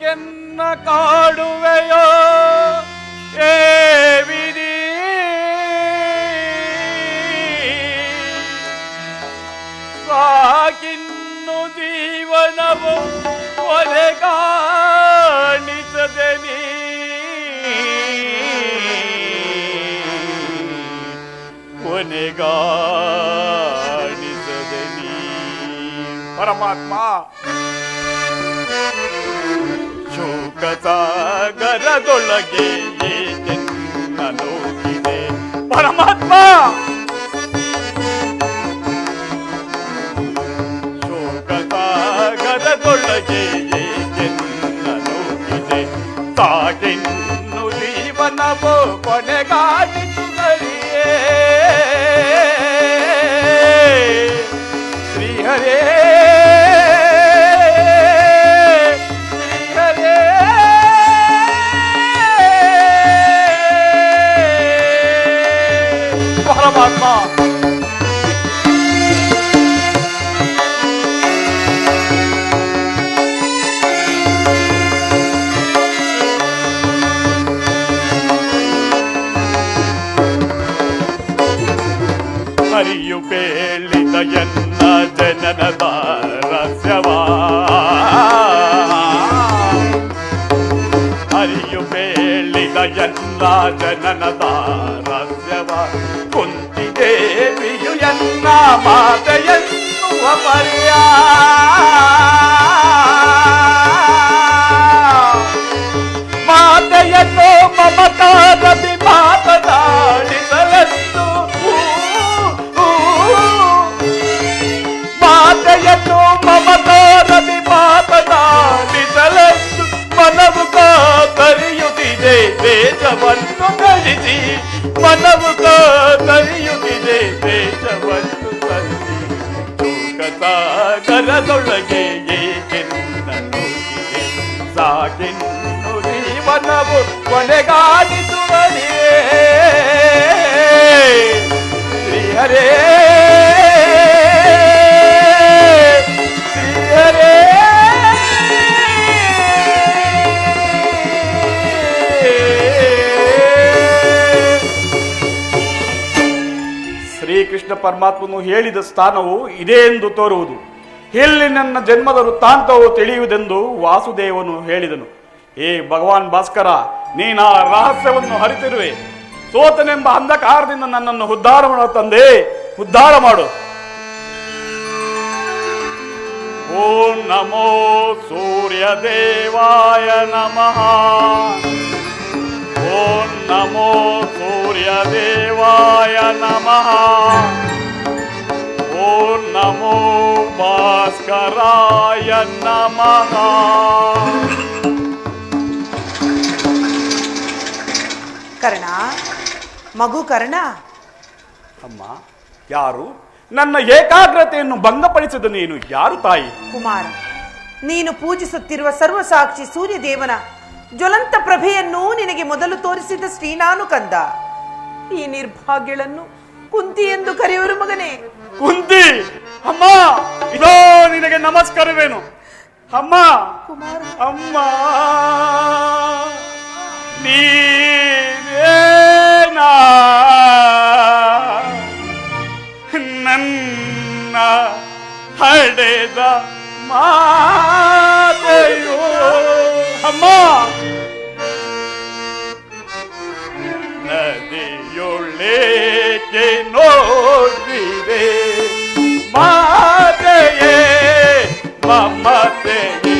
ಎನ್ನ ಕಾಡುವೆಯೋ ಏ ವಿಧಿ, ಸಾಕಿನ್ನು ಜೀವನವು ಕೊನೆಗಾಣಿಸದೆ ನೀ ಕೊನೆಗಾಣಿಸದೆ ನೀ ಪರಮಾತ್ಮ. ಶೋಕ ಸಾಗರದೊಳಗೆ ಏಕೆನ್ನ ನೋಗಿದೆ ಪರಮಾತ್ಮ. ಶೋಕ ಸಾಗರದೊಳಗೆ ಏಕೆನ್ನ ನೋಗಿದೆ, ಸಾಗೆನ್ನು ಜೀವನವು ಕೊನೆಗಾಣಿಸುತ್ತಲಿಯೇ ಶ್ರೀಹರೇ ಪರಮಾತ್ಮ. ಹರಿಯು ಬೇಳಿದ ಎನ್ನ ಜನನದ ರಹಸ್ಯವಾ, ಹರಿಯು ಬೇಳಿದ ಎನ್ನ ಜನನದ ರಹಸ್ಯವ, ಕುಂತಿ ದೇವಿಯು ಎನ್ನ ಮಾತೆಯನ್ನುವ ಪರ್ಯ, ಮಾತೆಯನ್ನು ಮಮತಾದಿ ಮಾತನಾಡಿಸಲೆಂದು, ಮಾತೆಯನ್ನು ಮಮತಾದಿ ಮಾತನಾಡಿಸಲೆಂದು ಮನವು ಕರೆಯುತ್ತಿದೆ ದೇಶವನ್ನು ಕಲಿಸಿ, ಮನವು ಕರೆಯುತ್ತಿದೆ ದೇಶವನ್ನು ಕಲಿಸಿ. ಸಾಗರದೊಳಗೆ ಏಕೆನ್ನ ನೋಗಿದೆ, ಸಾಗೆನ್ನು ಜೀವನವು ಕೊನೆಗಾಣಿಸುವಲಿಯೇ ಶ್ರೀಹರೇ ಶ್ರೀಹರೇ. ಶ್ರೀಕೃಷ್ಣ ಪರಮಾತ್ಮನು ಹೇಳಿದ ಸ್ಥಾನವು ಇದೇ ಎಂದು ತೋರುವುದು, ಎಲ್ಲಿ ನನ್ನ ಜನ್ಮದ ವೃತ್ತಾಂತವು ತಿಳಿಯುವುದೆಂದು ವಾಸುದೇವನು ಹೇಳಿದನು. ಏ ಭಗವಾನ್ ಭಾಸ್ಕರ, ನೀನ ರಹಸ್ಯವನ್ನು ಹರಿತಿರುವೆ. ಸೋತನೆಂಬ ಅಂಧಕಾರದಿಂದ ನನ್ನನ್ನು ಉದ್ಧಾರ ಮಾಡೋ ತಂದೆ, ಉದ್ಧಾರ ಮಾಡು. ಓಂ ನಮೋ ಸೂರ್ಯ ದೇವಾಯ ನಮಃ, ಓಂ ನಮೋ ಸೂರ್ಯ ದೇವಾಯ ನಮಃ, ಓಂ ನಮೋ ಭಾಸ್ಕರಾಯ ನಮಃ. ಕರ್ಣ, ಮಗು ಕರ್ಣ. ಅಮ್ಮ, ಯಾರು? ನನ್ನ ಏಕಾಗ್ರತೆಯನ್ನು ಭಂಗಪಡಿಸಿದ ನೀನು ಯಾರು ತಾಯಿ? ಕುಮಾರ, ನೀನು ಪೂಜಿಸುತ್ತಿರುವ ಸರ್ವಸಾಕ್ಷಿ ಸೂರ್ಯದೇವನ ಜ್ವಲಂತ ಪ್ರಭೆಯನ್ನು ನಿನಗೆ ಮೊದಲು ತೋರಿಸಿದ ಶ್ರೀನಾನು ಕಂದ. ಈ ನಿರ್ಭಾಗ್ಯಳನ್ನು ಕುಂತಿ ಎಂದು ಕರೆಯುವರು ಮಗನೇ. ಕುಂತಿ ಅಮ್ಮ, ಇದೋ ನಿನಗೆ ನಮಸ್ಕಾರವೇನು ಅಮ್ಮ. ಕುಮಾರ, ಅಮ್ಮ ನೀನೇನಾ ನನ್ನ ಹಡೆದ ಮಾತೆಯೋ ಅಮ್ಮ. ನದಿಯೊಳಗೆ ನೋಡಿದೆ ಮಾತೆಯೇ ಮಮತೆಯೇ,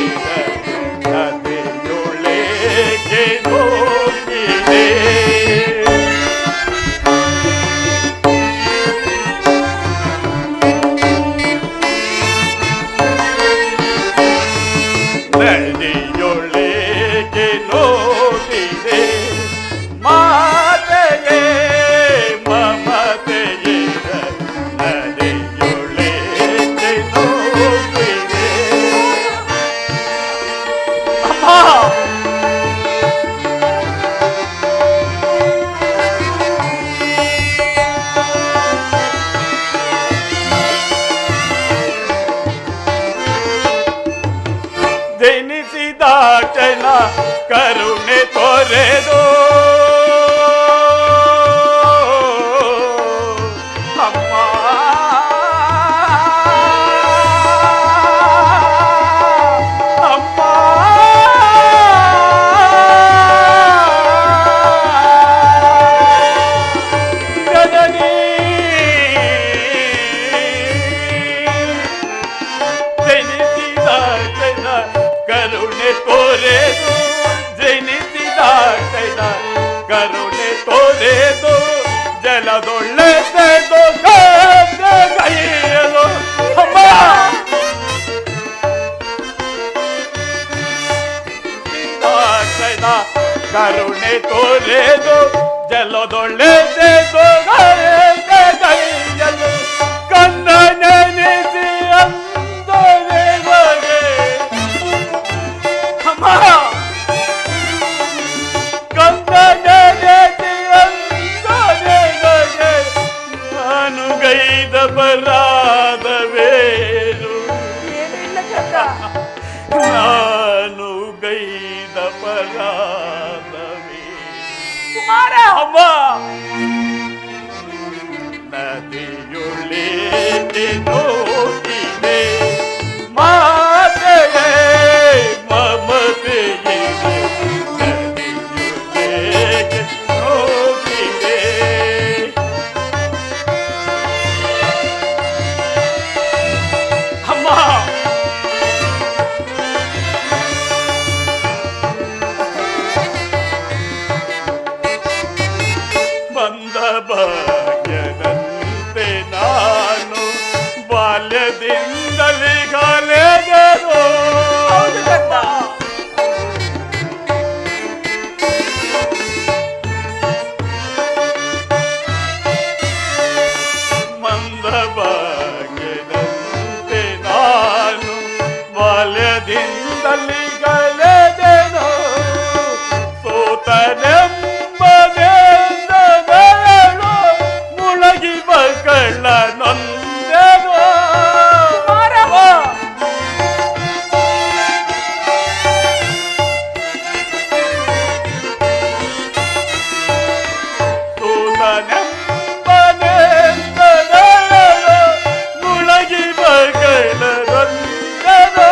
ನದಿಯೊಳಗೆ ನೋಡಿದೆ ನದಿಯೊಳಗೆ ನೋಡಿದೆ ಮಾತೆಯೇ ಮಮತೆಯೇ, ನದಿಯೊಳಗೆ ನೋಡಿದೆ ಅಮ್ಮ. ದಾಟನ ಕರುಣೆ ತೊರೆದು ಅಮ್ಮ ಅಮ್ಮ ಜನನಿ ಜನಿಸಿದ ಜನ ಕರುಣೆ ತೋರೆದು ಜನಿಸಿದ ಜನ ಕರುಣೆ ತೋರೆದು ಜಲದೊಳ್ಳೆದು ಗೈಯಲು ಅಮ್ಮ ಜನ ಕರುಣೆ ತೋರೆದು ಜಲದೊಳ್ಳೆದು ಗೈಯಲು ಕನ್ನ ನೆನೆಸಿ ಅಂದರೆ ಅಮ್ಮ ಕಂದ ನೆನೆಸಿ ಅಂದರೆ ನಾನು ಗೈದ ಬರಾದವೇನು ಏನಿಲ್ಲ ಕಂದ. ನಾನು ಗೈದ ಬರಾದವೇ ಕುಮಾರ ಅಮ್ಮ ನದಿಯುಳ್ಳೇಕೆ ನೋಡಿದೆ ಮಾತೆಯೇ ಮಮತೆಯೇ ನದಿಯುಳ್ಳೇಕೆ ನೋಡಿದೆ ಅಮ್ಮ ಬಂದ ಭಾಗ್ಯದಂತೆ ನಾನು ಬಾಲ್ಯದಿಂದಲೇ ಕಳೆದರು ಹೌದು ಕಂದ. ಮಂದ ಭಾಗ್ಯದಂತೆ ನಾನು ಬಾಲ್ಯದಿಂದಲೇ ಕಳೆದೆನು ಸೋತನೆಂಬನೆಂದಗಳು ಮುಳಗಿ ಮಕ್ಕಳ ನೊಂದೆನು ಸೋತನೆಂಬನೆಂದಗಳು ಮುಳಗಿ ಮಕ್ಕಳ ನೊಂದೆನು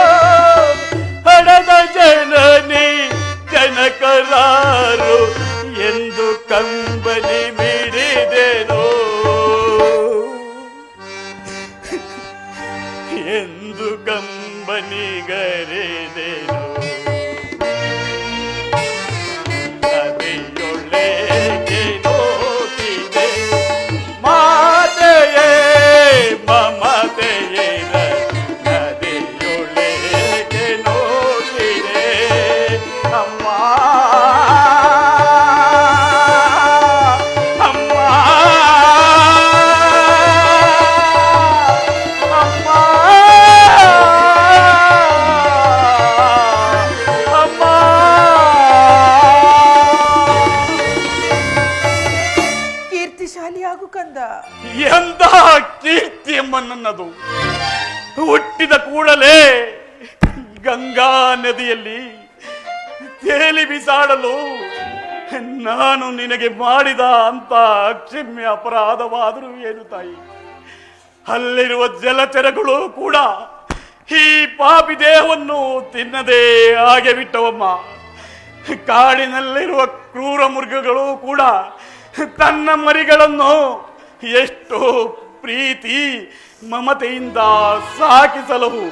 ಹಡದ ಜನನಿ ಜನಕರಾರು ಎಂದು ಕಂಬನಿ ಮಿಡಿದೆನು ಎಂದು ಕಂಬನಿಗರೆದೆನು ನದಿಯೊಳಗೆ ನೋಡಿದೆ ಮಾತೆಯೇ ಮಮತೆಯೇ ನದಿಯೊಳಗೆ ನೋಡಿದೆ ಅಮ್ಮ ಅಮ್ಮ ಅಮ್ಮ ಅಮ್ಮ ಕೀರ್ತಿಶಾಲಿಯಾಗು ಕಂದ. ಎಂದ ಕೀರ್ತಿ ಎಂಬ ನನ್ನದು ಹುಟ್ಟಿದ ಕೂಡಲೇ ಗಂಗಾ ನದಿಯಲ್ಲಿ ತೇಲಿ ಬಿಸಾಡಲು ನಾನು ನಿನಗೆ ಮಾಡಿದ ಅಂತ ಅಕ್ಷಮ್ಯ ಅಪರಾಧವಾದರೂ ಏನು ತಾಯಿ? ಅಲ್ಲಿರುವ ಜಲಚರಗಳು ಕೂಡ ಈ ಪಾಪಿ ದೇಹವನ್ನು ತಿನ್ನದೇ ಹಾಗೆ ಬಿಟ್ಟವಮ್ಮ. ಕಾಡಿನಲ್ಲಿರುವ ಕ್ರೂರ ಮೃಗಗಳು ಕೂಡ ತನ್ನ ಮರಿಗಳನ್ನು ಎಷ್ಟು ಪ್ರೀತಿ ಮಮತೆಯಿಂದ ಸಾಕಿಸಲವು.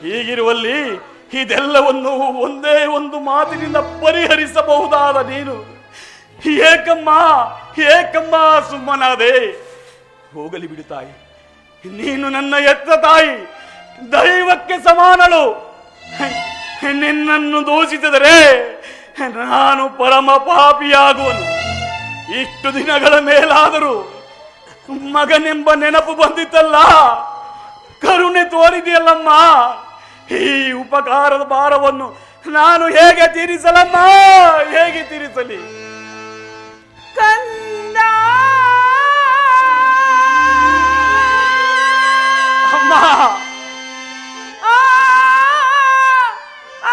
ಹೀಗಿರುವಲ್ಲಿ ಇದೆಲ್ಲವನ್ನು ಒಂದೇ ಒಂದು ಮಾತಿನಿಂದ ಪರಿಹರಿಸಬಹುದಾದ ನೀನು ಏಕಮ್ಮ ಏಕಮ್ಮ ಸುಮ್ಮನಾದೆ. ಹೋಗಲಿ ಬಿಡು ತಾಯಿ, ನೀನು ನನ್ನ ಎತ್ತ ತಾಯಿ, ದೈವಕ್ಕೆ ಸಮಾನಳು. ನಿನ್ನನ್ನು ದೂಷಿಸಿದರೆ ನಾನು ಪರಮ ಪಾಪಿಯಾಗುವನು. ಇಷ್ಟು ದಿನಗಳ ಮೇಲಾದರೂ ಮಗನೆಂಬ ನೆನಪು ಬಂದಿತ್ತಲ್ಲ, ಕರುಣೆ ತೋರಿದೆಯಲ್ಲಮ್ಮ. ಈ ಉಪಕಾರದ ಭಾರವನ್ನು ನಾನು ಹೇಗೆ ತೀರಿಸಲಮ್ಮ, ಹೇಗೆ ತೀರಿಸಲಿ? ಕಂದ ಅಮ್ಮ, ಆ, ಆ, ಆ.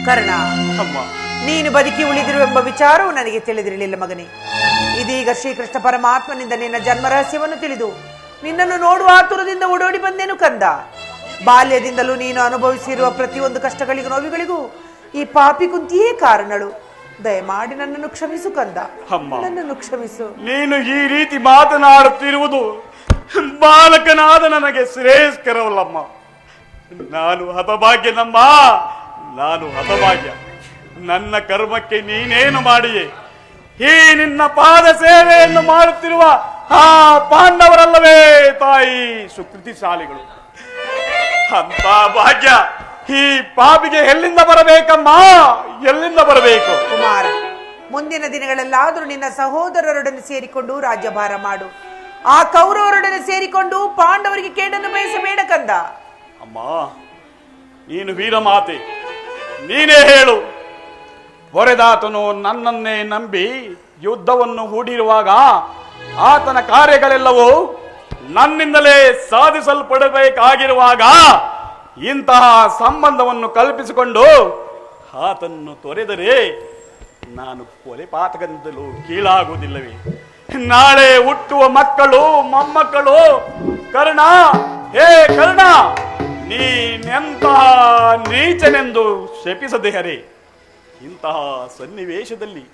ಕರ್ಣ, ಅಮ್ಮ, ನೀನು ಬದುಕಿ ಉಳಿದಿರುವೆಂಬ ವಿಚಾರವು ನನಗೆ ತಿಳಿದಿರಲಿಲ್ಲ ಮಗನೇ. ಇದೀಗ ಶ್ರೀಕೃಷ್ಣ ಪರಮಾತ್ಮನಿಂದ ನಿನ್ನ ಜನ್ಮ ರಹಸ್ಯವನ್ನು ತಿಳಿದು ನಿನ್ನನ್ನು ನೋಡುವ ಆತುರದಿಂದ ಓಡೋಡಿ ಬಂದೇನು ಕಂದ. ಬಾಲ್ಯದಿಂದಲೂ ನೀನು ಅನುಭವಿಸಿರುವ ಪ್ರತಿಯೊಂದು ಕಷ್ಟಗಳಿಗೂ ನೋವುಗಳಿಗೂ ಈ ಪಾಪಿ ಕುಂತಿಯೇ ಕಾರಣಳು. ದಯಮಾಡಿ ನನ್ನನ್ನು ಕ್ಷಮಿಸು ಕಂದ, ನನ್ನನ್ನು ಕ್ಷಮಿಸು. ನೀನು ಈ ರೀತಿ ಮಾತನಾಡುತ್ತಿರುವುದು ಬಾಲಕನಾದ ನನಗೆ ಶ್ರೇಯಸ್ಕರವಲ್ಲಮ್ಮ. ನಾನು ಹತಭಾಗ್ಯನಮ್ಮ, ನಾನು ಹತಭಾಗ್ಯ. ನನ್ನ ಕರ್ಮಕ್ಕೆ ನೀನೇನು ಮಾಡಿಯೇ ಈ ನಿನ್ನ ಪಾದ ಸೇವೆಯನ್ನು ಮಾಡುತ್ತಿರುವ ಆ ಪಾಂಡವರಲ್ಲವೇ ತಾಯಿ ಸುಕೃತಿಶಾಲಿಗಳು. ಅಂತ ಭಾಗ್ಯ ಈ ಪಾಪಿಗೆ ಎಲ್ಲಿಂದ ಬರಬೇಕಮ್ಮ, ಎಲ್ಲಿಂದ ಬರಬೇಕು? ಕುಮಾರ, ಮುಂದಿನ ದಿನಗಳಲ್ಲಾದರೂ ನಿನ್ನ ಸಹೋದರರೊಡನೆ ಸೇರಿಕೊಂಡು ರಾಜ್ಯಭಾರ ಮಾಡು. ಆ ಕೌರವರೊಡನೆ ಸೇರಿಕೊಂಡು ಪಾಂಡವರಿಗೆ ಕೇಡನ್ನು ಬಯಸಬೇಡ ಕಂದ. ಅಮ್ಮ, ನೀನು ವೀರಮಾತೆ, ನೀನೇ ಹೇಳು. ಹೊರೆದಾತನು ನನ್ನನ್ನೇ ನಂಬಿ ಯುದ್ಧವನ್ನು ಹೂಡಿರುವಾಗ ಆತನ ಕಾರ್ಯಗಳೆಲ್ಲವೂ ನನ್ನಿಂದಲೇ ಸಾಧಿಸಲ್ಪಡಬೇಕಾಗಿರುವಾಗ ಇಂತಹ ಸಂಬಂಧವನ್ನು ಕಲ್ಪಿಸಿಕೊಂಡು ಆತನ್ನು ತೊರೆದರೆ ನಾನು ಕೊಲೆಪಾತಕದಿಂದಲೂ ಕೀಳಾಗುವುದಿಲ್ಲವೇ? ನಾಳೆ ಹುಟ್ಟುವ ಮಕ್ಕಳು ಮೊಮ್ಮಕ್ಕಳು ಕರ್ಣ, ಹೇ ಕರ್ಣ, ನೀನೆಂತಹ ನೀಚನೆಂದು ಶಪಿಸದೆ ಹರೇ. ಇಂತಹ ಸನ್ನಿವೇಶದಲ್ಲಿ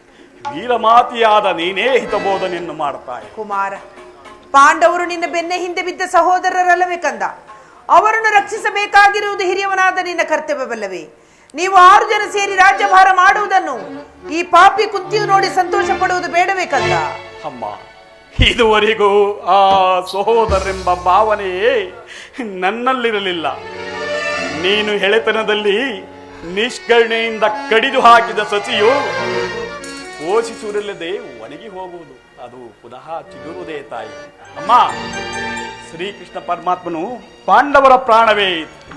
ವೀರಮಾತಿಯಾದ ನೀನೇ ಹಿತಬೋಧನೆಯನ್ನು ಮಾಡುತ್ತಾಯಿ. ಕುಮಾರ, ಪಾಂಡವರು ನಿನ್ನ ಬೆನ್ನೆ ಹಿಂದೆ ಬಿದ್ದ ಸಹೋದರರಲ್ಲವೇ ಕಂದ. ಅವರನ್ನು ರಕ್ಷಿಸಬೇಕಾಗಿರುವುದು ಹಿರಿಯವನಾದ ನಿನ್ನ ಕರ್ತವ್ಯವಲ್ಲವೇ? ನೀವು 6 ಜನ ಸೇರಿ ರಾಜ್ಯಭಾರ ಮಾಡುವುದನ್ನು ಈ ಪಾಪಿ ಕುಂತಿಯು ನೋಡಿ ಸಂತೋಷ ಪಡುವುದು ಬೇಡವೇ ಕಂದ? ಅಮ್ಮ, ಇದುವರೆಗೂ ಆ ಸಹೋದರೆಂಬ ಭಾವನೆಯೇ ನನ್ನಲ್ಲಿರಲಿಲ್ಲ. ನೀನು ಎಳೆತನದಲ್ಲಿ ನಿಷ್ಕರ್ಣೆಯಿಂದ ಕಡಿದು ಹಾಕಿದ ಸಸಿಯು ಪೋಷಿಸುವುದಿಲ್ಲದೆ ಒಣಗಿ ಹೋಗುವುದು, ಅದು ಪುನಃ ಚಿಗುರುವುದೇ ತಾಯಿ. ಅಮ್ಮ, ಶ್ರೀಕೃಷ್ಣ ಪರಮಾತ್ಮನು ಪಾಂಡವರ ಪ್ರಾಣವೇ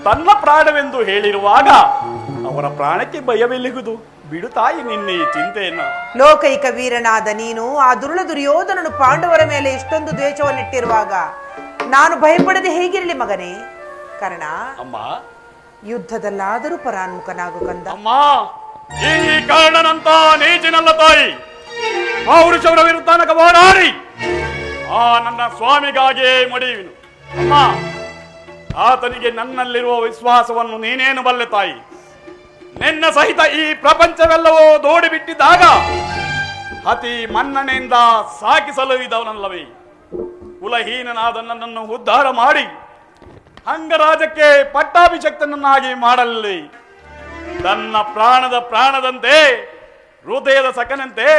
ತನ್ನ ಪ್ರಾಣವೆಂದು ಹೇಳಿರುವಾಗ ಅವರ ಪ್ರಾಣಕ್ಕೆ ಭಯವೆಲ್ಲಿಗುವುದು? ಬಿಡು ತಾಯಿ ನಿನ್ನ ಈ ಚಿಂತೆಯನ್ನು. ಲೋಕೈಕ ವೀರನಾದ ನೀನು ಆ ದುರುಳ ದುರ್ಯೋಧನನು ಪಾಂಡವರ ಮೇಲೆ ಇಷ್ಟೊಂದು ದ್ವೇಷವನ್ನಿಟ್ಟಿರುವಾಗ ನಾನು ಭಯಪಡದೆ ಹೇಗಿರಲಿ ಮಗನೇ? ಕರ್ಣ, ಅಮ್ಮ, ಯುದ್ಧದಲ್ಲಾದರೂ ಪರಾನ್ಮುಖನಾಗು ಕಂದ. ಅಮ್ಮ, ಈ ಕಾರಣನಂತ ನೀಚಿನಲ್ಲ ತಾಯಿ. ಪೌರುಷವರ ವಿರುದ್ಧ ಹೋರಾಡಿ ಆ ನನ್ನ ಸ್ವಾಮಿಗಾಗಿಯೇ ಮಡಿಯುವೆನು. ಅಮ್ಮ, ಆತನಿಗೆ ನನ್ನಲ್ಲಿರುವ ವಿಶ್ವಾಸವನ್ನು ನೀನೇನು ಬಲ್ಲೆ ತಾಯಿ. ನಿನ್ನ ಸಹಿತ ಈ ಪ್ರಪಂಚವೆಲ್ಲವೋ ದೋಡಿಬಿಟ್ಟಿದ್ದಾಗ ಅತಿ ಮನ್ನಣೆಯಿಂದ ಸಾಕಿಸಲು ಇದವನಲ್ಲವೇ? ಕುಲಹೀನನಾದ ನನ್ನನ್ನು ಉದ್ಧಾರ ಮಾಡಿ ಅಂಗರಾಜಕ್ಕೆ ಪಟ್ಟಾಭಿಷಕ್ತನನ್ನಾಗಿ ಮಾಡಲಿ. ತನ್ನ ಪ್ರಾಣದಂತೆ ಹೃದಯದ ಸಖನಂತೆ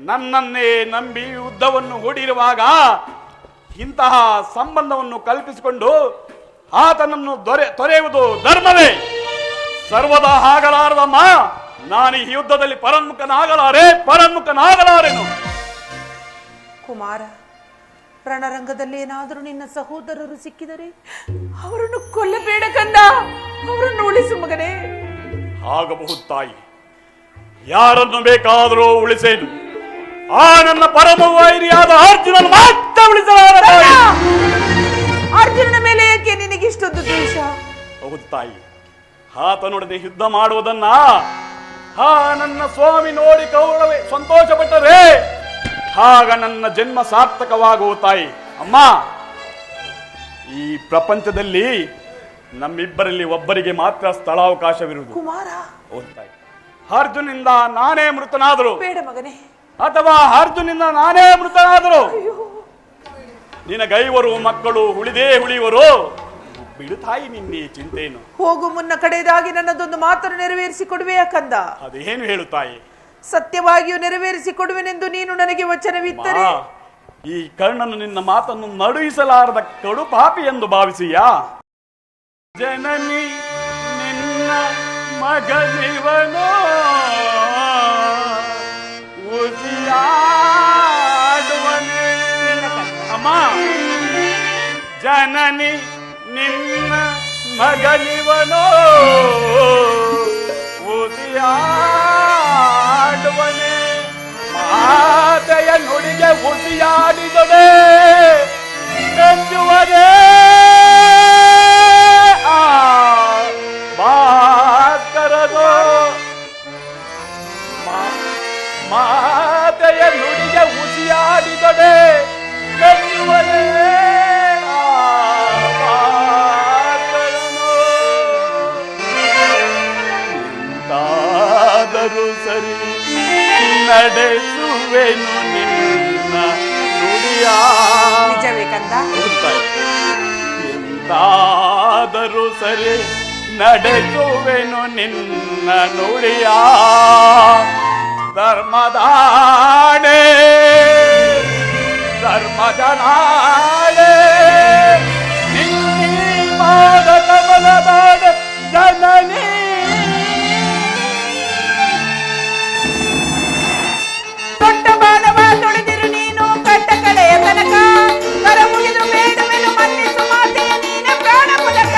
ನನ್ನನ್ನೇ ನಂಬಿ ಯುದ್ಧವನ್ನು ಹೂಡಿರುವಾಗ ಇಂತಹ ಸಂಬಂಧವನ್ನು ಕಲ್ಪಿಸಿಕೊಂಡು ಆತನನ್ನು ತೊರೆಯುವುದು ಧರ್ಮವೇ? ಸರ್ವದಾ ಆಗಲಾರದಮ್ಮ. ನಾನು ಈ ಯುದ್ಧದಲ್ಲಿ ಪರನ್ಮುಖನಾಗಲಾರೆನು. ಕುಮಾರ, ರಣರಂಗದಲ್ಲಿ ಏನಾದರೂ ನಿನ್ನ ಸಹೋದರರು ಸಿಕ್ಕಿದರೆ ಅವರನ್ನು ಕೊಲ್ಲಬೇಡ ಕಂದ, ಅವರನ್ನು ಉಳಿಸು ಮಗನೇ. ಆಗಬಹುದು ತಾಯಿ, ಯಾರನ್ನು ಬೇಕಾದರೂ ಉಳಿಸೇನು. ಆ ನನ್ನ ಪರಮ ವೈರಿಯಾದ ಅರ್ಜುನನ ಮಾತ್ರ ಉಳಿಸಲಾರ. ಅರ್ಜುನನ ಮೇಲೆ ಏಕೆ ನಿನಗಿಷ್ಟೊಂದು ದ್ವೇಷ? ಹೌದು ತಾಯಿ, ಆತನೊಡನೆ ಯುದ್ಧ ಮಾಡುವುದನ್ನ ಆ ನನ್ನ ಸ್ವಾಮಿ ನೋಡಿ ಕೌರವೇ ಸಂತೋಷಪಟ್ಟರೆ ಆಗ ನನ್ನ ಜನ್ಮ ಸಾರ್ಥಕವಾಗುವ ತಾಯಿ. ಅಮ್ಮ, ಈ ಪ್ರಪಂಚದಲ್ಲಿ ನಮ್ಮಿಬ್ಬರಲ್ಲಿ ಒಬ್ಬರಿಗೆ ಮಾತ್ರ ಸ್ಥಳಾವಕಾಶವಿರುವುದು. ಕುಮಾರ, ಹೌದು ತಾಯಿ. ಅರ್ಜುನಿಂದ ನಾನೇ ಮೃತನಾದರು ಬೇಡ ಮಗನೇ, ಅಥವಾ ಅರ್ಜುನಿಂದ ನಾನೇ ಮೃತನಾದರು ನಿನಗೈವರು ಮಕ್ಕಳು ಉಳಿಯುವರು. ಬಿಡು ತಾಯಿ ನಿನ್ನೆ ಚಿಂತೆಯನ್ನು. ಹೋಗು ಮುನ್ನ ಕಡೆಯದಾಗಿ ನನ್ನದೊಂದು ಮಾತನ್ನು ನೆರವೇರಿಸಿ ಕೊಡುವೆಯಾ ಕಂದ? ಅದೇನು ಹೇಳು ತಾಯಿ. ಸತ್ಯವಾಗಿಯೂ ನೆರವೇರಿಸಿ ಕೊಡುವೆನೆಂದು ನೀನು ನನಗೆ ವಚನವಿತ್ತರೆ ಈ ಕರ್ಣನು ನಿನ್ನ ಮಾತನ್ನು ನಡುಗಿಸಲಾರದ ಕಡು ಪಾಪಿ ಎಂದು ಭಾವಿಸಿಯಾ? ಜನನಿ ನಿನ್ನ ಮಗನಿವನೋ ಉಸಿಯಾಡುವನೇ. ಅಮ್ಮ, ಜನನಿ ನಿನ್ನ ಮಗನಿವನೋ ಉಸಿಯಾಡುವನೇ. ಮಾತೆಯ ನುಡಿಗೆ ಉಸಿಯಾಡಿದೊಡೆ ಬೆಚ್ಚುವನೇ. ಭಾಸ್ಕರನೋ ಮಾತೆಯ ನುಡಿಗೆ ಉಸಿಯಾಡಿದೊಡೆ ಬೆನ್ನುವಲೇ ಆ ಮಾತನು. ಎಂತಾದರೂ ಸರಿ ನಡೆಸುವೆನು ನಿನ್ನ ನುಡಿಯ. ನಿಜವೇ ಕಂದ? ಎಂತಾದರೂ ಸರಿ ನಡೆಸುವೆನು ನಿನ್ನ ನುಡಿಯ. ಧರ್ಮದಾಣೆ ಧರ್ಮಜನಾಡೆ ನಿನ್ನೀ ಪಾದ ಕಮಲದಾಡ ಜನನಿ. ದೊಡ್ಡ ಬಾಣವ ತೊಳೆದಿರು ನೀನು ಕಟ್ಟ ಕಡೆಯ ತನಕ, ಕರ ಮುಗಿದು ಬೇಡುವೆನು ಮನ್ನಿಸು ಮಾತೆಯ ನೀನೆ ಪ್ರಾಣ ಪದಕ.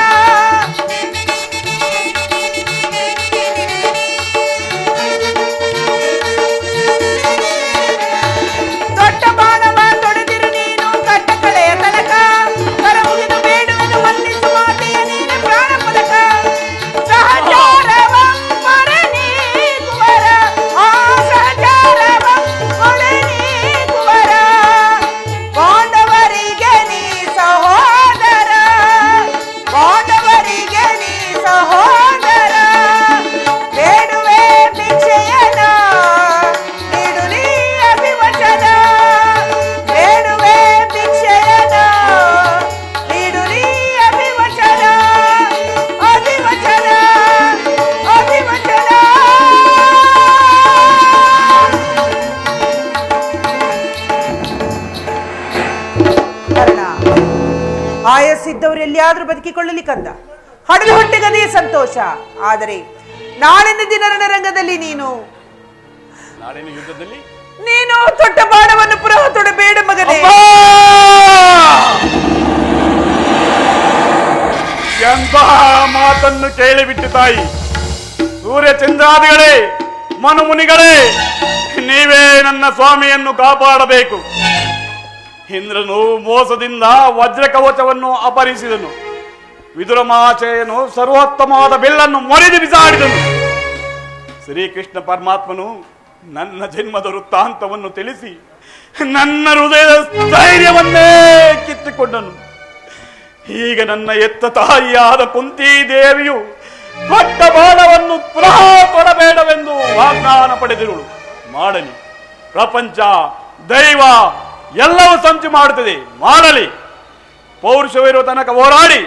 ದೊಡ್ಡ ಬಾಣವ ತೊಳೆದಿರು ನೀನು ಕಟ್ಟ ಕಡೆಯ ತನಕ, ಕರ ಮುಗಿದು ಬೇಡುವೆನು ಮನ್ನಿಸು ಮಾತೆಯ ನೀನೆ ಪ್ರಾಣ ಪದಕ. ಸಹಚಾರವಂ ಪರನಿ ಕುವರ, ಆ ಸಹಚಾರವಂ ಪರನಿ ಕುವರ. ಪಾಂಡವರಿಗೆ ನೀ ಸಹೋದರ, ಪಾಂಡವರಿಗೆ ನೀ ಸಹೋದರ. ಬೇಡುವೆ ಭಿಕ್ಷೆಯನ ನೀಡು ನೀ ಅಭಿವಚನ, ಬೇಡುವೆ ಭಿಕ್ಷೆಯನ ನೀಡು ನೀ ಅಭಿವಚನ, ಅಭಿವಚನ ಅಭಿವಚನ. ಕರ್ಣ, ಆಯಸ್ಸಿದ್ದವರು ಎಲ್ಲಿಯಾದ್ರೂ ಬದುಕಿಕೊಳ್ಳಲಿ ಕಂದ, ಹಡಲು ಹೊಟ್ಟೆಗದೇ ಸಂತೋಷ. ಆದರೆ ನಾಳಿನ ದಿನ ರಣರಂಗದಲ್ಲಿ ನೀನು ನಾಳಿನ ಯುದ್ಧದಲ್ಲಿ ನೀನು ದೊಡ್ಡ ಬಾಣವನ್ನು ಪುನಃ ತೊಡಬೇಡ ಮಗನೇ. ಎಂತಹ ಮಾತನ್ನು ಕೇಳಿಬಿಟ್ಟು ತಾಯಿ. ಸೂರ್ಯ ಚಂದ್ರಾದಿಗಳೇ, ಮನುಮುನಿಗಳೇ, ನೀವೇ ನನ್ನ ಸ್ವಾಮಿಯನ್ನು ಕಾಪಾಡಬೇಕು. ಇಂದ್ರನು ಮೋಸದಿಂದ ವಜ್ರ ಕವಚವನ್ನು ಅಪಹರಿಸಿದನು. ವಿದುರ ಮಹಾಶಯನು ಸರ್ವೋತ್ತಮವಾದ ಬೆಲ್ಲನ್ನು ಮೊರೆದು ಬಿಸಾಡಿದನು. ಶ್ರೀಕೃಷ್ಣ ಪರಮಾತ್ಮನು ನನ್ನ ಜನ್ಮದ ವೃತ್ತಾಂತವನ್ನು ತಿಳಿಸಿ ನನ್ನ ಹೃದಯದ ಸ್ಥೈರ್ಯವನ್ನೇ ಕಿತ್ತುಕೊಂಡನು. ಈಗ ನನ್ನ ಎತ್ತ ತಾಯಿಯಾದ ಕುಂತಿ ದೇವಿಯು ದೊಡ್ಡ ಬಾಣವನ್ನು ಪುನಃ ಕೊಡಬೇಡವೆಂದು ವಾಗ್ದಾನ ಪಡೆದಿರುಳು. ಮಾಡಲಿ, ಪ್ರಪಂಚ ದೈವ ಎಲ್ಲವೂ ಸಂಚು ಮಾಡುತ್ತದೆ, ಮಾಡಲಿ. ಪೌರುಷವಿರುವ ತನಕ ಹೋರಾಡಿ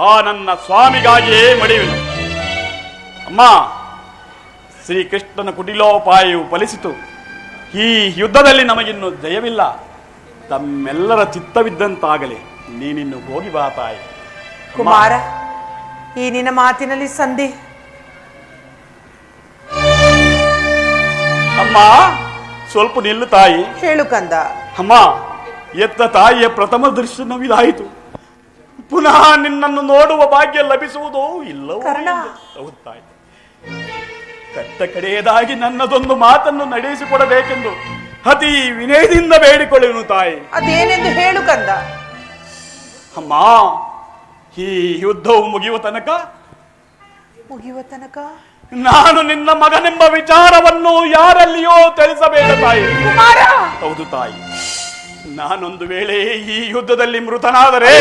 ಆ ನನ್ನ ಸ್ವಾಮಿಗಾಗಿಯೇ ಮಡಿಯುವೆನು. ಅಮ್ಮ, ಶ್ರೀಕೃಷ್ಣನ ಕುಟಿಲೋಪಾಯವು ಫಲಿಸಿತು. ಈ ಯುದ್ಧದಲ್ಲಿ ನಮಗಿನ್ನು ಜಯವಿಲ್ಲ. ತಮ್ಮೆಲ್ಲರ ಚಿತ್ತವಿದ್ದಂತಾಗಲಿ. ನೀನಿನ್ನು ಹೋಗಿ ಬಾ ತಾಯಿ. ಕುಮಾರ, ಈ ನಿನ್ನ ಮಾತಿನಲ್ಲಿ ಸಂದೇಹ. ಅಮ್ಮ, ಸ್ವಲ್ಪ ನಿಲ್ಲು ತಾಯಿ. ಹೇಳು ಕಂದ. ಅಮ್ಮ, ಎತ್ತ ತಾಯಿಯ ಪ್ರಥಮ ದರ್ಶನವಿದಾಯಿತು. ಪುನಃ ನಿನ್ನನ್ನು ನೋಡುವ ಭಾಗ್ಯ ಲಭಿಸುವುದೋ ಇಲ್ಲವೋ? ಕರ್ಣ. ಹೌದು ತಾಯಿ. ಕಟ್ಟ ಕಡೆಯದಾಗಿ ನನ್ನದೊಂದು ಮಾತನ್ನು ನಡೆಸಿಕೊಡಬೇಕೆಂದು ಅತಿ ವಿನಯದಿಂದ ಬೇಡಿಕೊಳ್ಳುವನು ತಾಯಿ. ಅದೇನೆಂದು ಹೇಳು ಕಂದ. ಅಮ್ಮ, ಈ ಯುದ್ಧವು ಮುಗಿಯುವ ತನಕ ನಾನು ನಿನ್ನ ಮಗನೆಂಬ ವಿಚಾರವನ್ನು ಯಾರಲ್ಲಿಯೋ ತಿಳಿಸಬೇಡ ತಾಯಿ. ಕುಮಾರ. ಹೌದು ತಾಯಿ. ನಾನೊಂದು ವೇಳೆ ಈ ಯುದ್ಧದಲ್ಲಿ ಮೃತನಾದರೆ,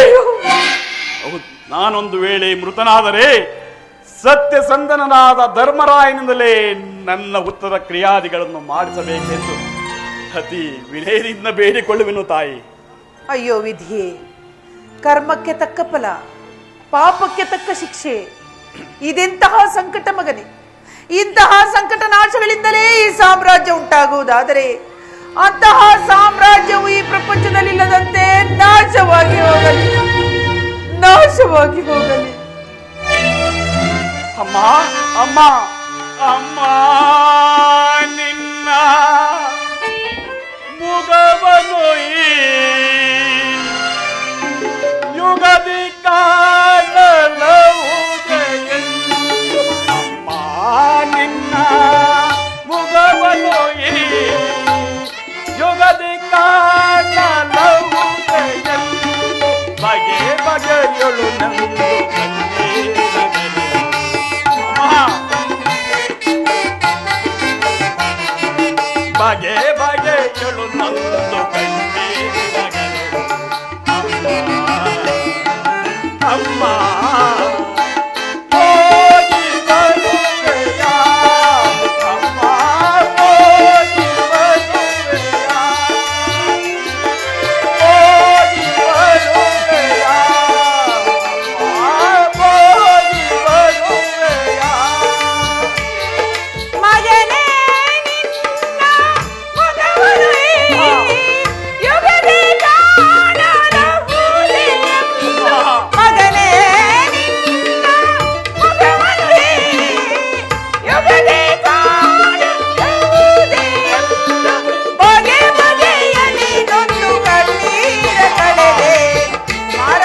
ಸತ್ಯಸಂಧನನಾದ ಧರ್ಮರಾಯನಿಂದಲೇ ನನ್ನ ಉತ್ತರ ಕ್ರಿಯಾದಿಗಳನ್ನು ಮಾಡಿಸಬೇಕೆಂದು ಅತಿ ವಿನಯದಿಂದ ಬೇಡಿಕೊಳ್ಳುವೆನು ತಾಯಿ. ಅಯ್ಯೋ ವಿಧಿಯೇ, ಕರ್ಮಕ್ಕೆ ತಕ್ಕ ಫಲ, ಪಾಪಕ್ಕೆ ತಕ್ಕ ಶಿಕ್ಷೆ. ಇದೆಂತಹ ಸಂಕಟ ಮಗನೇ. ಇಂತಹ ಸಂಕಟ ನಾಶಗಳಿಂದಲೇ ಈ ಸಾಮ್ರಾಜ್ಯ ಉಂಟಾಗುವುದಾದರೆ ಅಂತಹ ಸಾಮ್ರಾಜ್ಯವು ಈ ಪ್ರಪಂಚದಲ್ಲಿಲ್ಲದಂತೆ ನಾಶವಾಗಿ ಹೋಗಲಿ, ನಾಶವಾಗಿ ಹೋಗಲಿ. ಅಮ್ಮ, ಅಮ್ಮ, ಅಮ್ಮ, ನಿನ್ನ ಮುಗವನು ಯುಗದಿ ಕಾಣಲವುದೆಯೆಂದು. ಅಮ್ಮ, ನಿನ್ನ ಮುಗವನು ಯುಗದಿ ಕಾಣಲವುದೆಯೆಂದು. ಬಗೆ ಬಗೆಯೊಳು ನಂದು ಕೇಳು ನಂದು ಕಣ್ಣೀರಗಲು ಅಮ್ಮ ಹೋಗಿ ಬರುವೆಯ ಅಮ್ಮ ಹೋಗಿ ಬರುವೆಯ ಹೋಗಿ ಬರುವೆಯ ಅಮ್ಮ ಹೋಗಿ ಬರುವೆಯ ಮಗನೇ ನಿನ್ನ ಮಗವನು ಯುಗದಿ ಕಾಣರಹುದೇ ಮಗನೇ ನಿನ್ನ ಮಗವನು ಯುಗದಿ ಕಾಣರಹುದೇ ಬಗೆ ಬಗೆಯಲಿ ನೊಂದು ಕಣ್ಣೀರ ಕಳೆದೆ ಮಾರ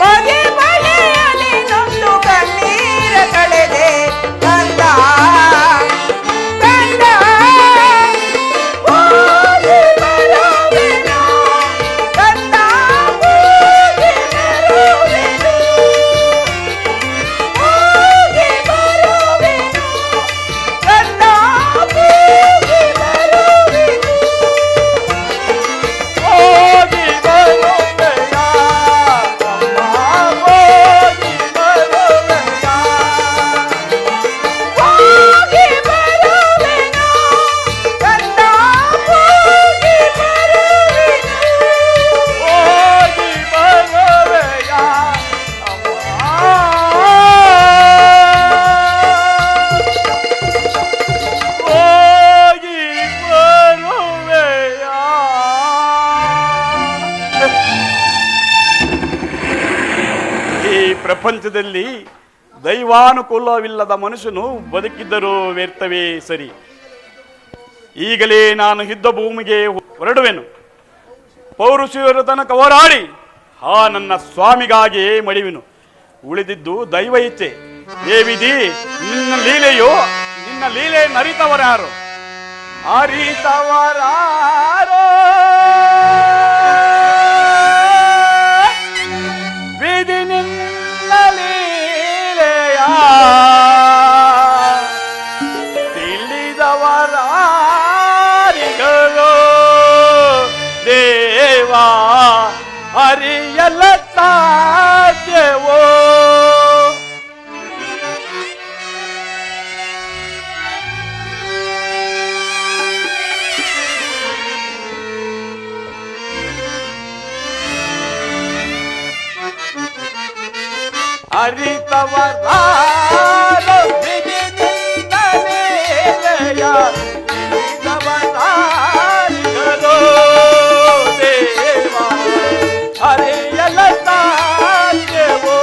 ಬಗೆ ಬಗೆಯಲಿ ನೊಂದು ಕಣ್ಣೀರ ಕಳೆದೆ ಕಂದ ಕಂದ ಹೋಗಿ ಬರುವೆನು ಕಂದ ಹೋಗಿ ಬರುವೆನು ಹೋಗಿ ಬರುವೆನು ಕಂದ ಹೋಗಿ ಬರುವೆನು ಹೋಗಿ ಬರುವೆಯ ಅಮ್ಮ ಹೋಗಿ ಬರುವೆಯ ಹೋಗಿ ಬರುವೆನು ಕಂದ ಹೋಗಿ ಬರುವೆನು ಹೋಗಿ ಬರುವೆಯ ಅಮ್ಮ ಹೋಗಿ ಬರುವೆಯ ಈ ಪ್ರಪಂಚದಲ್ಲಿ ದೈವಾನುಕೂಲವಿಲ್ಲದ ಮನುಷ್ಯನು ಬದುಕಿದ್ದರೂ ವ್ಯರ್ಥವೇ ಸರಿ. ಈಗಲೇ ನಾನು ಯುದ್ಧ ಭೂಮಿಗೆ ಹೊರಡುವೆನು. ಪೌರುಷರ ತನಕ ಹೋರಾಡಿ ಆ ನನ್ನ ಸ್ವಾಮಿಗಾಗಿ ಮಡಿವೆನು. ಉಳಿದಿದ್ದು ದೈವ ಇಚ್ಛೆ. ಏ ವಿಧಿ, ನಿನ್ನ ಲೀಲೆ ನರಿತವರಾರು ಅರಿತವರಾರೋ ವಿಧಿ ನಿನ್ನ ಲೀಲೆಯ ತಿಳಿದವರಾರಿಗಳು ದೇವಾ ಅರಿಯಲ ಸಾಧ್ಯವೋ. ಅರಿತವರಾರೋ ವಿಧಿ ನಿನ್ನ ಲೀಲೆಯ ತಿಳಿದವರಾರಿಗಳು ದೇವಾ ಅರಿಯಲ ಸಾಧ್ಯವೋ.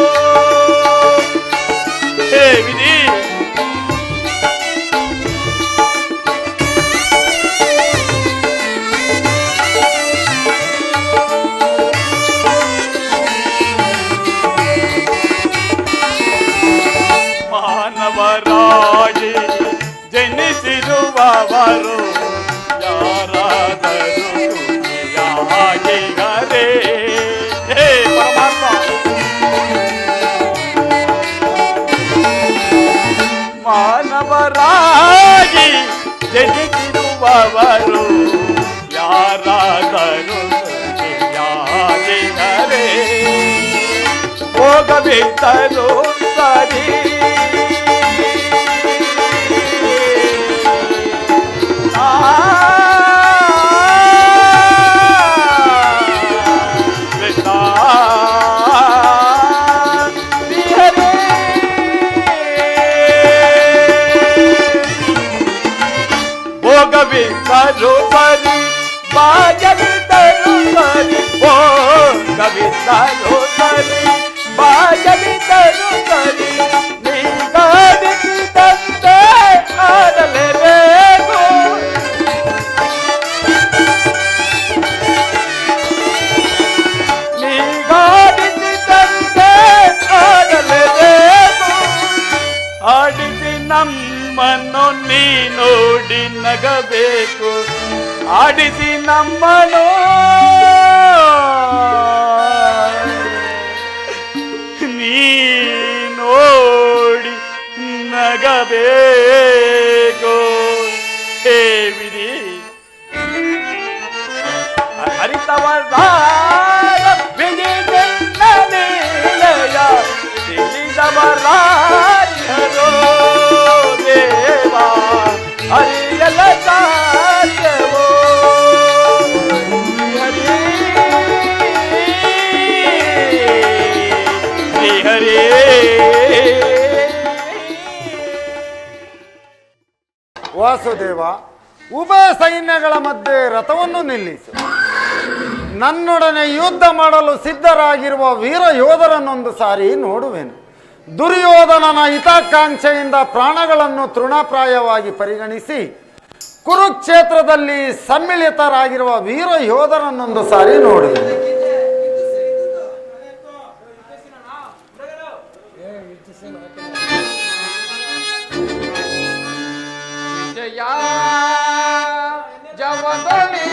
ಹೇ ವಿಧಿ, ಮಾನವರಾಗಿ ಜನಿಸಿರುವವರು ಯಾರಾದರೂ ಸುಖಿಯಾಗಿಗರೆ. ಹೇ ಪರಮಾತ್ಮ, ಮಾನವರಾಗಿ ಜನಿಸಿರುವವರು ಯಾರಾದರೂ ಸುಖಿಯಾಗಿಗರೆ. ಹೋಗಬೇಕರು ಸರಿ ಭೋಗವಿದ್ದರು ಸರಿ ಬಾಜವಿದ್ದರು ಸರಿ ಭೋಗವಿದ್ದರು ಸರಿ ಬಾಜವಿದ್ದರು ಸರಿ ನೀಗಾಡಿಸಿದಂತೆ ಆಡಲೇಬೇಕು. ನೀಗಾಡಿಸಿದಂತೆ ಆಡಲೇಬೇಕು. ಆಡಿಸಿ ನಮ್ಮನ್ನು ನೀ ನೋಡಿ ನಗಬೇಕು. ಆಡಿಸಿ ನಮ್ಮನು ನೀ ನೋಡಿ ನಗಬೇಕು. ಅವತಾರ ವಿಧಿಗೆನ್ನ ಲೀಲೆಯ ತಿಳಿದವರಾರ್ಯರೋ ದೇವಾ ಹರಿಯಲ ಸಾಧ್ಯವೋ ಹರಿ ವಾಸುದೇವ, ಉಭಯ ಸೈನ್ಯಗಳ ಮಧ್ಯೆ ರಥವನ್ನು ನಿಲ್ಲಿಸು. ನನ್ನೊಡನೆ ಯುದ್ಧ ಮಾಡಲು ಸಿದ್ಧರಾಗಿರುವ ವೀರ ಯೋಧರನ್ನೊಂದು ಸಾರಿ ನೋಡುವೆನು. ದುರ್ಯೋಧನನ ಹಿತಾಕಾಂಕ್ಷೆಯಿಂದ ಪ್ರಾಣಗಳನ್ನು ತೃಣಪ್ರಾಯವಾಗಿ ಪರಿಗಣಿಸಿ ಕುರುಕ್ಷೇತ್ರದಲ್ಲಿ ಸಮ್ಮಿಳಿತರಾಗಿರುವ ವೀರ ಯೋಧರನ್ನೊಂದು ಸಾರಿ ನೋಡುವೆನು. ಜವದೊಳಿ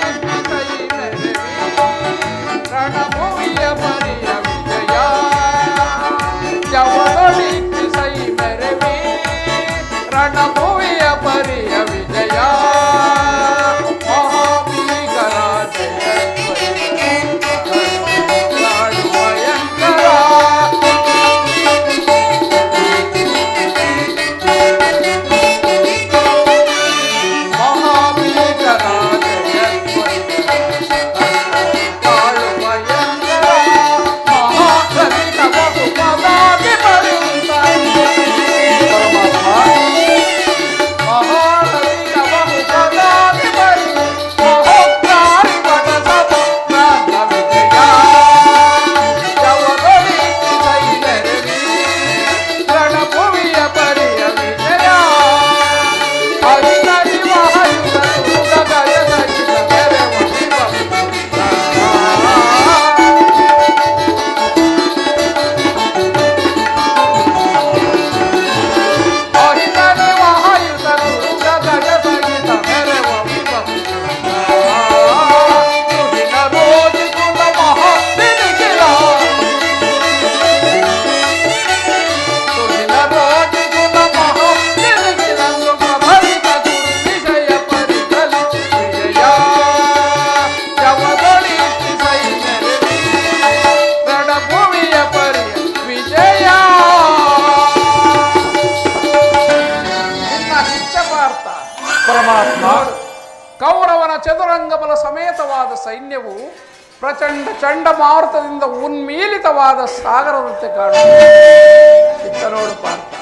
ರಣಭೂಮಿಯ ಪರಿಯ ವಿಜಯ ಜವದೊಳಿ ಸೈ ಮೆರವಿ ರಣಭೂಮಿಯ ಪರಿಯ ವಿಜಯ ಮಹಾಬೀಗರ ಭಯಂಕರ ಕೌರವನ ಚದುರಂಗಬಲ ಸಮೇತವಾದ ಸೈನ್ಯವು ಪ್ರಚಂಡ ಚಂಡಮಾರುತದಿಂದ ಉನ್ಮೀಲಿತವಾದ ಸಾಗರದಂತೆ ಕಾಣುತ್ತದೆ. ಇತ್ತ ನೋಡು ಪಾರ್ಥ,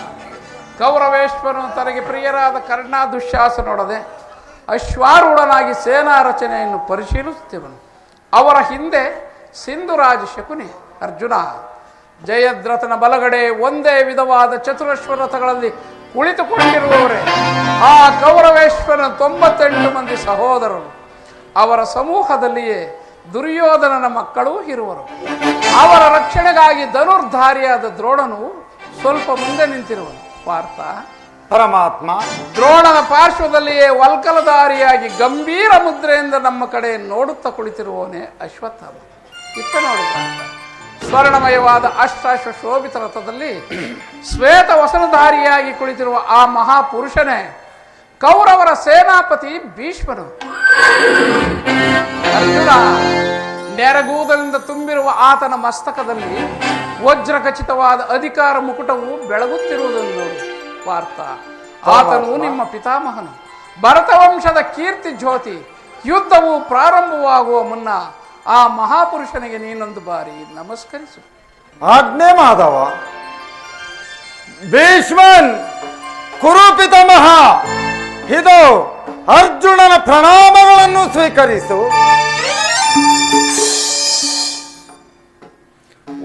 ಕೌರವೇಶ್ವರನು ತನಗೆ ಪ್ರಿಯರಾದ ಕರ್ಣ ದುಶ್ಯಾಸನೊಡನೆ ಅಶ್ವಾರೂಢನಾಗಿ ಸೇನಾ ರಚನೆಯನ್ನು ಪರಿಶೀಲಿಸುತ್ತಿವನು. ಅವರ ಹಿಂದೆ ಸಿಂಧುರಾಜ ಶಕುನಿ ಅರ್ಜುನ ಜಯದ್ರಥನ ಬಲಗಡೆ ಒಂದೇ ವಿಧವಾದ ಚತುರಶ್ವ ರಥಗಳಲ್ಲಿ ಕುಳಿತುಕೊಂಡಿರುವವರೇ ಆ ಕೌರವೇಶ್ವರನ 98 ಮಂದಿ ಸಹೋದರರು. ಅವರ ಸಮೂಹದಲ್ಲಿಯೇ ದುರ್ಯೋಧನನ ಮಕ್ಕಳೂ ಇರುವರು. ಅವರ ರಕ್ಷಣೆಗಾಗಿ ಧನುರ್ಧಾರಿಯಾದ ದ್ರೋಣನು ಸ್ವಲ್ಪ ಮುಂದೆ ನಿಂತಿರುವನು. ಪಾರ್ಥ, ಪರಮಾತ್ಮ, ದ್ರೋಣನ ಪಾರ್ಶ್ವದಲ್ಲಿಯೇ ವಲ್ಕಲಧಾರಿಯಾಗಿ ಗಂಭೀರ ಮುದ್ರೆಯಿಂದ ನಮ್ಮ ಕಡೆ ನೋಡುತ್ತಾ ಕುಳಿತಿರುವವನೇ ಅಶ್ವತ್ಥಾಮ. ಇತ್ತ ನೋಡು ಪಾರ್ಥ, ಸ್ವರ್ಣಮಯವಾದ ಅಷ್ಟಾಶ್ವ ಶೋಭಿತ ರಥದಲ್ಲಿ ಶ್ವೇತ ವಸನಧಾರಿಯಾಗಿ ಕುಳಿತಿರುವ ಆ ಮಹಾಪುರುಷನೇ ಕೌರವರ ಸೇನಾಪತಿ ಭೀಷ್ಮನು. ಅರ್ಜುನ, ನೆರಗೂದಲಿಂದ ತುಂಬಿರುವ ಆತನ ಮಸ್ತಕದಲ್ಲಿ ವಜ್ರ ಖಚಿತವಾದ ಅಧಿಕಾರ ಮುಕುಟವು ಬೆಳಗುತ್ತಿರುವುದನ್ನು ನೋಡಿ ಪಾರ್ಥ. ಆತನು ನಿಮ್ಮ ಪಿತಾಮಹನು, ಭರತವಂಶದ ಕೀರ್ತಿ ಜ್ಯೋತಿ. ಯುದ್ಧವು ಪ್ರಾರಂಭವಾಗುವ ಮುನ್ನ ಆ ಮಹಾಪುರುಷನಿಗೆ ನೀನೊಂದು ಬಾರಿ ನಮಸ್ಕರಿಸು. ಆಜ್ಞೆ ಮಾಧವ. ಭೀಷ್ಮನ್, ಕುರು ಪಿತಾಮಹ, ಇದು ಅರ್ಜುನನ ಪ್ರಣಾಮಗಳನ್ನು ಸ್ವೀಕರಿಸು.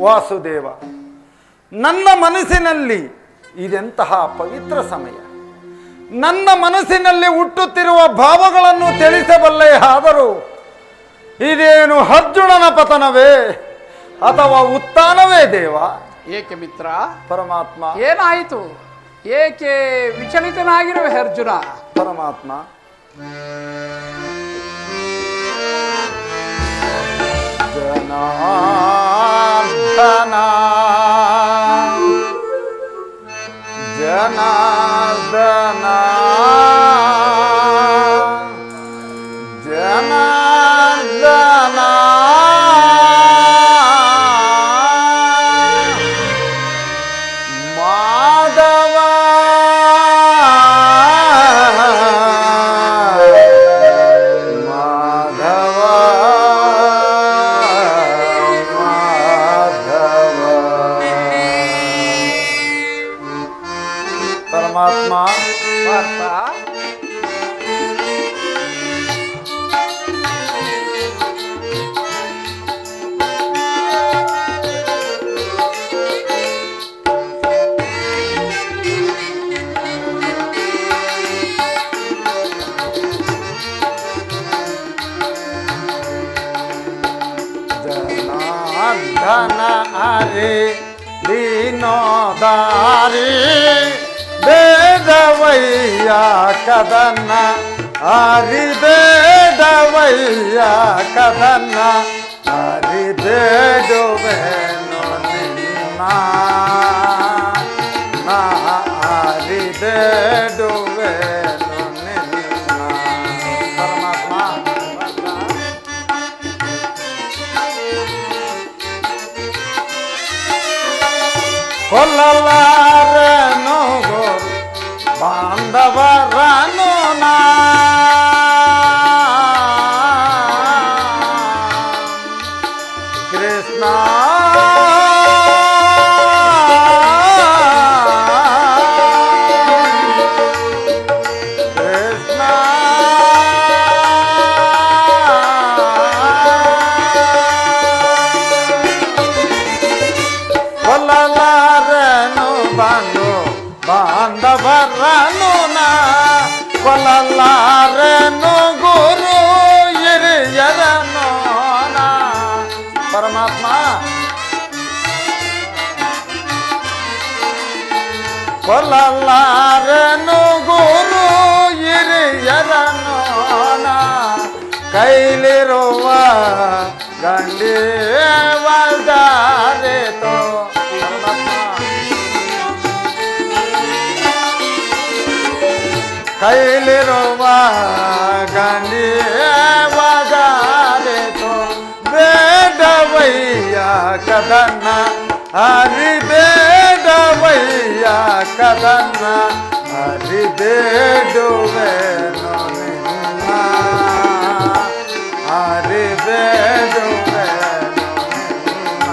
ವಾಸುದೇವ, ನನ್ನ ಮನಸ್ಸಿನಲ್ಲಿ ಇದೆಂತಹ ಪವಿತ್ರ ಸಮಯ. ನನ್ನ ಮನಸ್ಸಿನಲ್ಲಿ ಹುಟ್ಟುತ್ತಿರುವ ಭಾವಗಳನ್ನು ತಿಳಿಸಬಲ್ಲೆ. ಆದರೂ ಇದೇನು ಅರ್ಜುನನ ಪತನವೇ ಅಥವಾ ಉತ್ಥಾನವೇ ದೇವ? ಏಕೆ ಮಿತ್ರ? ಪರಮಾತ್ಮ, ಏನಾಯಿತು? ಏಕೆ ವಿಚಲಿತನಾಗಿರುವೆ ಅರ್ಜುನ? ಪರಮಾತ್ಮ, ಜನಾರ್ದನ ಜನಾರ್ದನ ಜನಾರ್ದನ ಪರಮಾತ್ಮ ಪಾರ್ಥ, ಜನಾರ್ದನ ಹರಿ ದೀನೋದಾರಿ ಬೇಡವಯ್ಯ ಕದನ್ನ ಹರಿ ಬೇಡವಯ್ಯ ಕದನ್ನ ಹರಿ ಬೇಡುವೆನು ನಿನ್ನ ನಾ ಹರಿ ಬೇಡುವೆನು ನಿನ್ನ ಪರಮಾತ್ಮ ಕೊಲ್ಲಲಾರನು ಗೋರು ಬಾಂಧವರನು ನಾ ಕೃಷ್ಣ ಕೃಷ್ಣ ಕೊಲ್ಲಲಾರನು ಬಂದು ಬಾಂಧವರನು ನಾ ಕೊಲ್ಲಲಾರನು ಗುರು ಹಿರಿಯರನು ನಾ ಪರಮಾತ್ಮ ಕೊಲ್ಲಲಾರನು ಗುರು ಹಿರಿಯರನು ನಾ ಕೈಲಿರುವ ಗಂಡಿ ವಲ್ದಾರೆತೋ ಕೈಲಿರುವ ಗಂಡಿ ವಲ್ದಾರೆತೋ ಬೇಡವಯ್ಯ ಕದನ್ನ ಹರಿ ಬೇಡವಯ್ಯ ಕದನ್ನ ಹರಿ ಬೇಡುವೆನು ನಿನ್ನ ಹರಿ ಬೇಡುವೆನು ನಿನ್ನ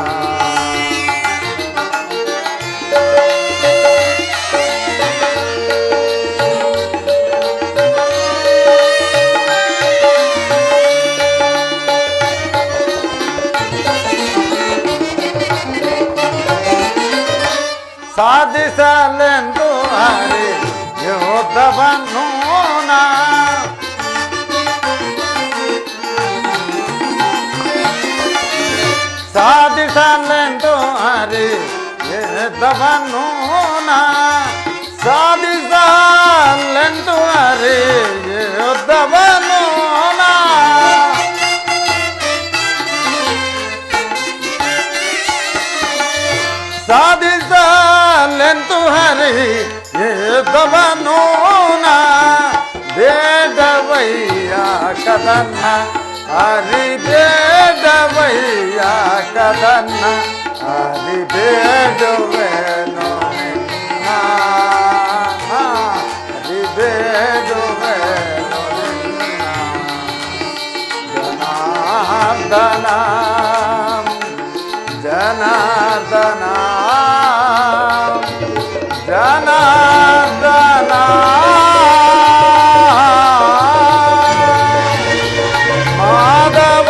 ಸಾಧಿಸಲೆಂದು ಹರಿ ಯೋಧವನ್ನು ನಾ ಸಾಧಿಸಲೆಂದು ಹರಿ ಯೋಧವನ್ನು ನಾ ಸಾಧಿಸಲೆಂದು ಹರಿ ಯೋಧವನ್ನು ನಾ ಸಾಧಿಸಲೆಂತು ಹರಿ ಏದವನು ನಾ ಬೇಡವಯ್ಯ ಕದನ್ನ ಹರಿ ಬೇಡವಯ್ಯ ಕದನ್ನ ಹರಿ ಬೇಡುವೆನು ನಿನ್ನ ಹರಿ ಬೇಡುವೆನು ನಿನ್ನ ಜನಾರ್ದನ ಜನಾರ್ದನ ಜನಾರ್ದನ ಮಾಧವ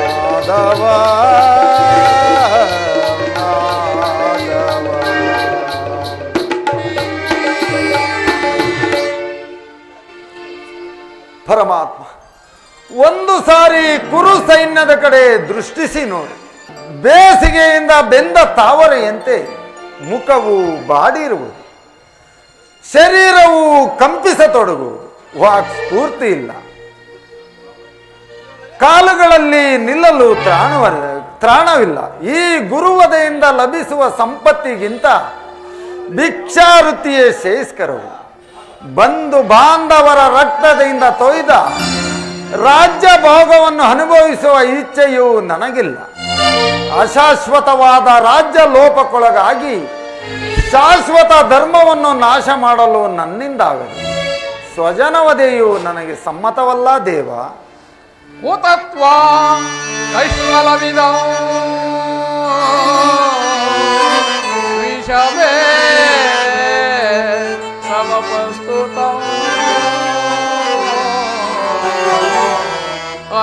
ಮಾಧವ ಪರಮಾತ್ಮ ಒಂದು ಸಾರಿ ಕುರು ಸೈನ್ಯದ ಕಡೆ ದೃಷ್ಟಿಸಿ ನೋಡಿ. ಬೇಸಿಗೆಯಿಂದ ಬೆಂದ ತಾವರೆಯಂತೆ ಮುಖವು ಬಾಡಿರುವುದು, ಶರೀರವು ಕಂಪಿಸತೊಡಗುವುದು, ವಾಕ್ ಸ್ಫೂರ್ತಿ ಇಲ್ಲ, ಕಾಲುಗಳಲ್ಲಿ ನಿಲ್ಲಲು ತ್ರಾಣವಿಲ್ಲ. ಈ ಗುರುವದೆಯಿಂದ ಲಭಿಸುವ ಸಂಪತ್ತಿಗಿಂತ ಭಿಕ್ಷಾವೃತ್ತಿಯೇ ಶ್ರೇಯಸ್ಕರವು. ಬಂಧು ಬಾಂಧವರ ರಕ್ತದಿಂದ ತೊಯ್ದ ರಾಜ್ಯ ಭೋಗವನ್ನು ಅನುಭವಿಸುವ ಇಚ್ಛೆಯು ನನಗಿಲ್ಲ. ಅಶಾಶ್ವತವಾದ ರಾಜ್ಯ ಲೋಪಕ್ಕೊಳಗಾಗಿ ಶಾಶ್ವತ ಧರ್ಮವನ್ನು ನಾಶ ಮಾಡಲು ನನ್ನಿಂದಾಗದು. ಸ್ವಜನವಧೆಯು ನನಗೆ ಸಮ್ಮತವಲ್ಲ ದೇವ. ಭೂತತ್ವ ಕೈಶ್ವಲವಿದ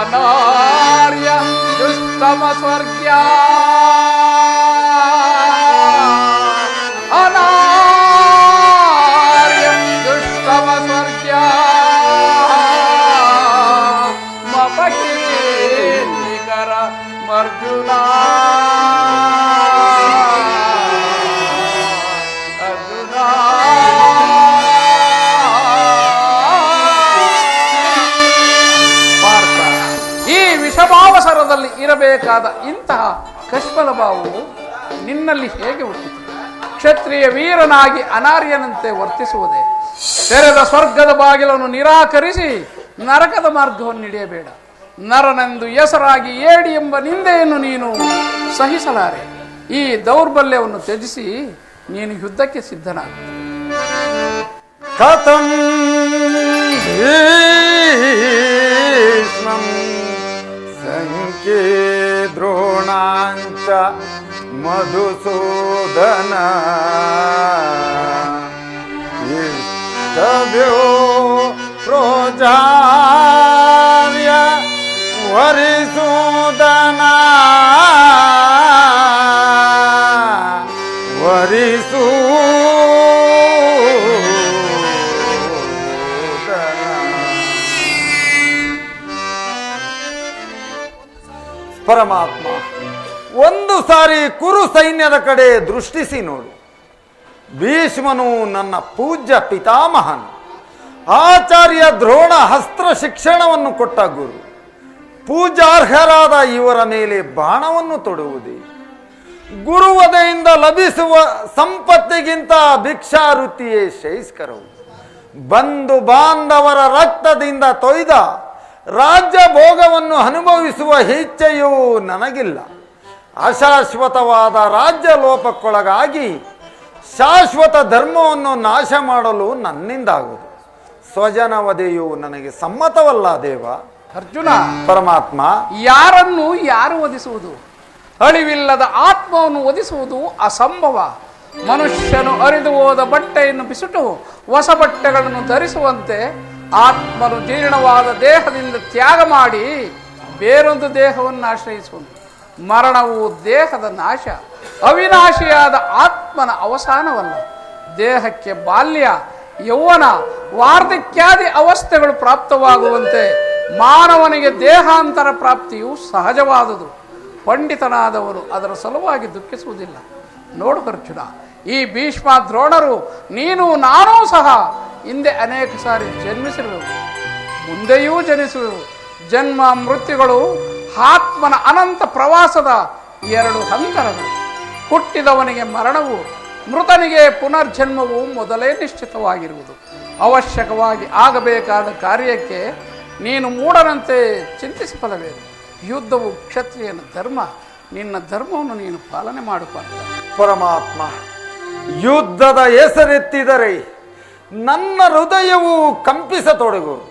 ಅನಾರ್ಯ ದುಷ್ಟಮ ಸ್ವರ್ಗ್ಯ ಅನಾರ್ಯ ದುಷ್ಟಮ ಸ್ವರ್ಗ್ಯ ಮಪಕೀರ್ತಿಕರ ಮರ್ಜುನ ವಿಷಮಾವಸರದಲ್ಲಿ ಇರಬೇಕಾದ ಇಂತಹ ಕಶ್ಮಲ ಭಾವವು ನಿನ್ನಲ್ಲಿ ಹೇಗೆ ಹುಟ್ಟಿತು? ಕ್ಷತ್ರಿಯ ವೀರನಾಗಿ ಅನಾರ್ಯನಂತೆ ವರ್ತಿಸುವುದೇ? ತೆರೆದ ಸ್ವರ್ಗದ ಬಾಗಿಲನ್ನು ನಿರಾಕರಿಸಿ ನರಕದ ಮಾರ್ಗವನ್ನು ಹಿಡಿಯಬೇಡ. ನರನೆಂದು ಹೆಸರಾಗಿ ಏಡಿ ಎಂಬ ನಿಂದೆಯನ್ನು ನೀನು ಸಹಿಸಲಾರೆ. ಈ ದೌರ್ಬಲ್ಯವನ್ನು ತ್ಯಜಿಸಿ ನೀನು ಯುದ್ಧಕ್ಕೆ ಸಿದ್ಧನಾಗ. ಕಥಂ ಭೀಷ್ಮಂ ಸಂಖ್ಯೆ ದ್ರೋಣಾಂಚ ಮಧುಸೂದನ ಇಷ್ಟವ್ಯೋ ಪ್ರೋಜಾರ್ಯ ವರಿಸೂದನ ಪರಮಾತ್ಮ, ಒಂದು ಸಾರಿ ಕುರು ಸೈನ್ಯದ ಕಡೆ ದೃಷ್ಟಿಸಿ ನೋಡು. ಭೀಷ್ಮನು ನನ್ನ ಪೂಜ್ಯ ಪಿತಾಮಹನು. ಆಚಾರ್ಯ ದ್ರೋಣ ಹಸ್ತ್ರ ಶಿಕ್ಷಣವನ್ನು ಕೊಟ್ಟ ಗುರು. ಪೂಜಾರ್ಹರಾದ ಇವರ ಮೇಲೆ ಬಾಣವನ್ನು ತೊಡುವುದೇ? ಗುರುವದೆಯಿಂದ ಲಭಿಸುವ ಸಂಪತ್ತಿಗಿಂತ ಭಿಕ್ಷಾವೃತ್ತಿಯೇ ಶ್ರೇಷ್ಠಕರವು. ಬಂಧು ಬಾಂಧವರ ರಕ್ತದಿಂದ ತೊಯ್ದ ರಾಜ್ಯ ಭೋಗವನ್ನು ಅನುಭವಿಸುವ ಇಚ್ಛೆಯೂ ನನಗಿಲ್ಲ. ಅಶಾಶ್ವತವಾದ ರಾಜ್ಯ ಲೋಪಕ್ಕೊಳಗಾಗಿ ಶಾಶ್ವತ ಧರ್ಮವನ್ನು ನಾಶ ಮಾಡಲು ನನ್ನಿಂದಾಗುವುದು. ಸ್ವಜನವಧೆಯು ನನಗೆ ಸಮ್ಮತವಲ್ಲ ದೇವ. ಅರ್ಜುನ, ಪರಮಾತ್ಮ, ಯಾರನ್ನು ಯಾರು ವಧಿಸುವುದು? ಅಳಿವಿಲ್ಲದ ಆತ್ಮವನ್ನು ವಧಿಸುವುದು ಅಸಂಭವ. ಮನುಷ್ಯನು ಅರಿದು ಹೋದ ಬಟ್ಟೆಯನ್ನು ಬಿಸುಟು ಹೊಸ ಬಟ್ಟೆಗಳನ್ನು ಧರಿಸುವಂತೆ ಆತ್ಮನು ಜೀರ್ಣವಾದ ದೇಹದಿಂದ ತ್ಯಾಗ ಮಾಡಿ ಬೇರೊಂದು ದೇಹವನ್ನು ಆಶ್ರಯಿಸುವನು. ಮರಣವು ದೇಹದ ನಾಶ, ಅವಿನಾಶಿಯಾದ ಆತ್ಮನ ಅವಸಾನವಲ್ಲ. ದೇಹಕ್ಕೆ ಬಾಲ್ಯ, ಯೌವನ, ವಾರ್ಧಕ್ಯಾದಿ ಅವಸ್ಥೆಗಳು ಪ್ರಾಪ್ತವಾಗುವಂತೆ ಮಾನವನಿಗೆ ದೇಹಾಂತರ ಪ್ರಾಪ್ತಿಯು ಸಹಜವಾದುದು. ಪಂಡಿತನಾದವರು ಅದರ ಸಲುವಾಗಿ ದುಃಖಿಸುವುದಿಲ್ಲ. ನೋಡು ಅರ್ಜುನ, ಈ ಭೀಷ್ಮ ದ್ರೋಣರು, ನೀನು ನಾನೂ ಸಹ ಹಿಂದೆ ಅನೇಕ ಸಾರಿ ಜನ್ಮಿಸಿರುವೆವು, ಮುಂದೆಯೂ ಜನಿಸುವೆವು. ಜನ್ಮ ಮೃತ್ಯುಗಳು ಆತ್ಮನ ಅನಂತ ಪ್ರವಾಸದ ಎರಡು ಹಂತರಗಳು. ಹುಟ್ಟಿದವನಿಗೆ ಮರಣವು, ಮೃತನಿಗೆ ಪುನರ್ಜನ್ಮವು ಮೊದಲೇ ನಿಶ್ಚಿತವಾಗಿರುವುದು. ಅವಶ್ಯಕವಾಗಿ ಆಗಬೇಕಾದ ಕಾರ್ಯಕ್ಕೆ ನೀನು ಮೂಢನಂತೆ ಚಿಂತಿಸಿ ಫಲವೇನು? ಯುದ್ಧವು ಕ್ಷತ್ರಿಯನ ಧರ್ಮ. ನಿನ್ನ ಧರ್ಮವನ್ನು ನೀನು ಪಾಲನೆ ಮಾಡುತ್ತಾರೆ. ಪರಮಾತ್ಮ, ಯುದ್ಧದ ಹೆಸರೆತ್ತಿದರೆ ನನ್ನ ಹೃದಯವು ಕಂಪಿಸತೊಡಗುವುದು.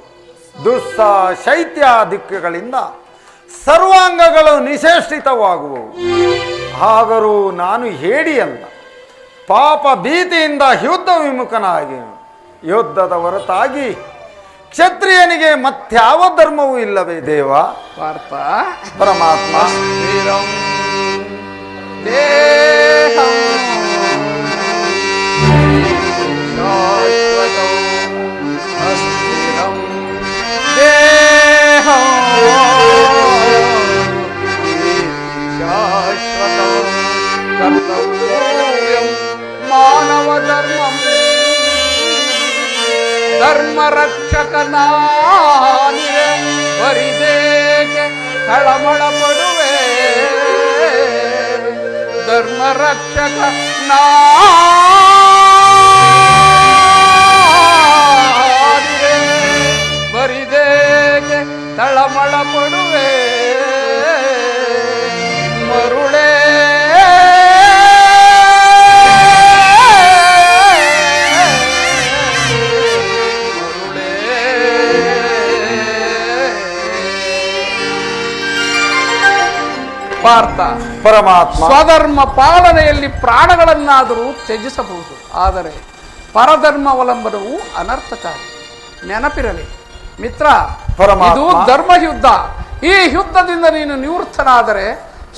ದುಸ್ಸ ಶೈತ್ಯ ದಿಕ್ಕುಗಳಿಂದ ಸರ್ವಾಂಗಗಳು ನಿಶೇಷಿತವಾಗುವವು. ಆದರೂ ನಾನು ಹೇಡಿಯಲ್ಲ. ಪಾಪ ಭೀತಿಯಿಂದ ಯುದ್ಧ ವಿಮುಖನಾಗಿ, ಯುದ್ಧದ ಹೊರತಾಗಿ ಕ್ಷತ್ರಿಯನಿಗೆ ಮತ್ಯಾವ ಧರ್ಮವೂ ಇಲ್ಲವೇ ದೇವ? ಪಾರ್ಥ, ಪರಮಾತ್ಮ, ಮಾನವ ಧರ್ಮ ಧರ್ಮ ರಕ್ಷಕನಾನಿರೆ ಬರಿದೇಕೆ ತಳಮಳ ಪಡುವೆ? ಧರ್ಮ ರಕ್ಷಕ ನಾನಿರೆ ಬರಿದೇಕೆ ತಳಮಳ ಪಡುವೆ? ಮರುಳೇ ಪಾರ್ಥ, ಪರಮಾತ್ಮ, ಸ್ವಧರ್ಮ ಪಾಲನೆಯಲ್ಲಿ ಪ್ರಾಣಗಳನ್ನಾದರೂ ತ್ಯಜಿಸಬಹುದು, ಆದರೆ ಪರಧರ್ಮಾವಲಂಬನವು ಅನರ್ಥಕಾರಿ. ನೆನಪಿರಲಿ ಮಿತ್ರ, ಪರಮಾತ್ಮ, ಇದು ಧರ್ಮಯುದ್ಧ. ಈ ಯುದ್ಧದಿಂದ ನೀನು ನಿವೃತ್ತನಾದರೆ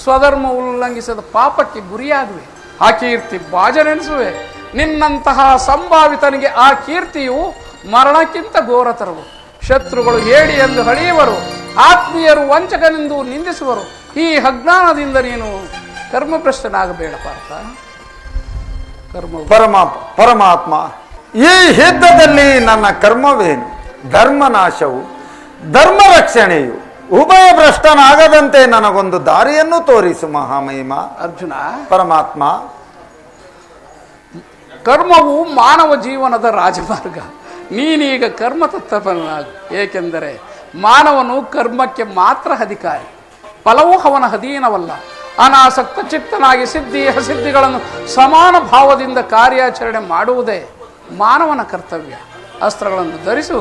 ಸ್ವಧರ್ಮ ಉಲ್ಲಂಘಿಸಿದ ಪಾಪಕ್ಕೆ ಗುರಿಯಾಗುವೆ, ಆ ಕೀರ್ತಿ ಬಾಜನೆನಿಸುವೆ. ನಿನ್ನಂತಹ ಸಂಭಾವಿತನಿಗೆ ಆ ಕೀರ್ತಿಯು ಮರಣಕ್ಕಿಂತ ಘೋರತರವು. ಶತ್ರುಗಳು ಹೇಳಿ ಎಂದು ಹಳೆಯುವರು, ಆತ್ಮೀಯರು ವಂಚಕನೆಂದು ನಿಂದಿಸುವರು. ಈ ಅಜ್ಞಾನದಿಂದ ನೀನು ಕರ್ಮಭ್ರಷ್ಟನಾಗಬೇಡ ಪಾರ್ಥ. ಪರಮಾತ್ಮ, ಈ ಯುದ್ಧದಲ್ಲಿ ನನ್ನ ಕರ್ಮವೇನು? ಧರ್ಮನಾಶವು ಧರ್ಮ ರಕ್ಷಣೆಯು ಉಭಯ ಭ್ರಷ್ಟನಾಗದಂತೆ ನನಗೊಂದು ದಾರಿಯನ್ನು ತೋರಿಸು ಮಹಾಮಹಿಮ. ಅರ್ಜುನ, ಪರಮಾತ್ಮ, ಕರ್ಮವು ಮಾನವ ಜೀವನದ ರಾಜಮಾರ್ಗ. ನೀನೀಗ ಕರ್ಮ ತತ್ವನಾಗು. ಏಕೆಂದರೆ ಮಾನವನು ಕರ್ಮಕ್ಕೆ ಮಾತ್ರ ಅಧಿಕಾರಿ, ಫಲವೂ ಅವನ ಅಧೀನವಲ್ಲ. ಅನಾಸಕ್ತ ಚಿತ್ತನಾಗಿ ಸಿದ್ಧಿ ಅಸಿದ್ಧಿಗಳನ್ನು ಸಮಾನ ಭಾವದಿಂದ ಕಾರ್ಯಾಚರಣೆ ಮಾಡುವುದೇ ಮಾನವನ ಕರ್ತವ್ಯ. ಅಸ್ತ್ರಗಳನ್ನು ಧರಿಸು,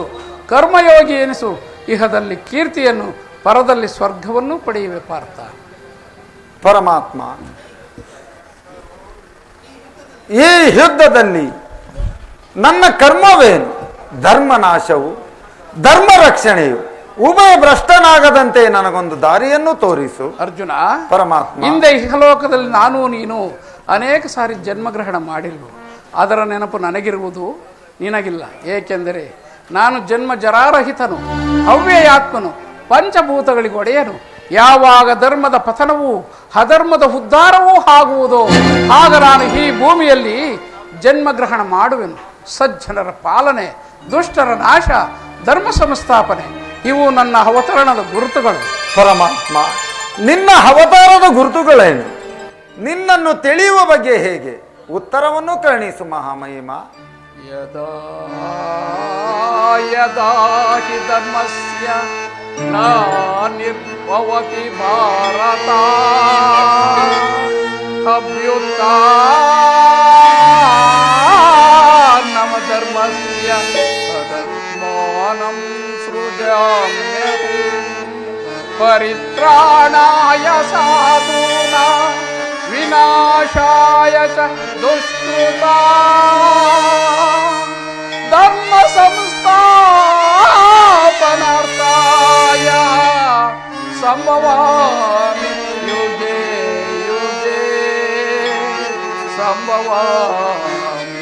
ಕರ್ಮಯೋಗಿ ಎನಿಸು. ಇಹದಲ್ಲಿ ಕೀರ್ತಿಯನ್ನು, ಪರದಲ್ಲಿ ಸ್ವರ್ಗವನ್ನು ಪಡೆಯುವೆ ಪಾರ್ಥ. ಪರಮಾತ್ಮ, ಈ ಯುದ್ಧದಲ್ಲಿ ನನ್ನ ಕರ್ಮವೇನು? ಧರ್ಮನಾಶವು ಧರ್ಮ ರಕ್ಷಣೆಯು ಉಭಯ ಭ್ರಷ್ಟನಾಗದಂತೆ ನನಗೊಂದು ದಾರಿಯನ್ನು ತೋರಿಸು. ಅರ್ಜುನ, ಪರಮಾತ್ಮ, ಹಿಂದೆ ಇಹಲೋಕದಲ್ಲಿ ನಾನು ನೀನು ಅನೇಕ ಸಾರಿ ಜನ್ಮಗ್ರಹಣ ಮಾಡಿರುವುದು, ಅದರ ನೆನಪು ನನಗಿರುವುದು, ನಿನಗಿಲ್ಲ. ಏಕೆಂದರೆ ನಾನು ಜನ್ಮ ಜರಾರಹಿತನು, ಅವ್ಯಯಾತ್ಮನು, ಪಂಚಭೂತಗಳಿಗೆ ಒಡೆಯನು. ಯಾವಾಗ ಧರ್ಮದ ಪತನವೂ ಅಧರ್ಮದ ಉದ್ಧಾರವೂ ಆಗುವುದೋ ಆಗ ನಾನು ಈ ಭೂಮಿಯಲ್ಲಿ ಜನ್ಮಗ್ರಹಣ ಮಾಡುವೆನು. ಸಜ್ಜನರ ಪಾಲನೆ, ದುಷ್ಟರ ನಾಶ, ಧರ್ಮ ಸಂಸ್ಥಾಪನೆ ಇವು ನನ್ನ ಅವತರಣದ ಗುರುತುಗಳು. ಪರಮಾತ್ಮ, ನಿನ್ನ ಅವತಾರದ ಗುರುತುಗಳೇನು? ನಿನ್ನನ್ನು ತಿಳಿಯುವ ಬಗ್ಗೆ ಹೇಗೆ? ಉತ್ತರವನ್ನು ಕರುಣಿಸು ಮಹಾಮಹಿಮ. ಯದಾ ಯದಾ ಹಿ ಧರ್ಮಸ್ಯ ಗ್ಲಾನಿರ್ಭವತಿ ಭಾರತ ಅಭ್ಯುತ್ಥಾನಮ ಧರ್ಮಸ್ಯ ತದಾತ್ಮಾನಂ ಸೃಜಾಮ್ಯಹಂ ಪರಿತ್ರಾಣಾಯ ಸಾಧೂನಾಂ ವಿನಾಶಾಯ ಚ ದುಷ್ಕೃತಾಂ ಧರ್ಮ ಸಂಸ್ಥಾಪನಾರ್ಥಾಯ ಸಂಭವಾಮಿ ಯುಗೆ ಯುಗೆ ಸಂಭವಾಮಿ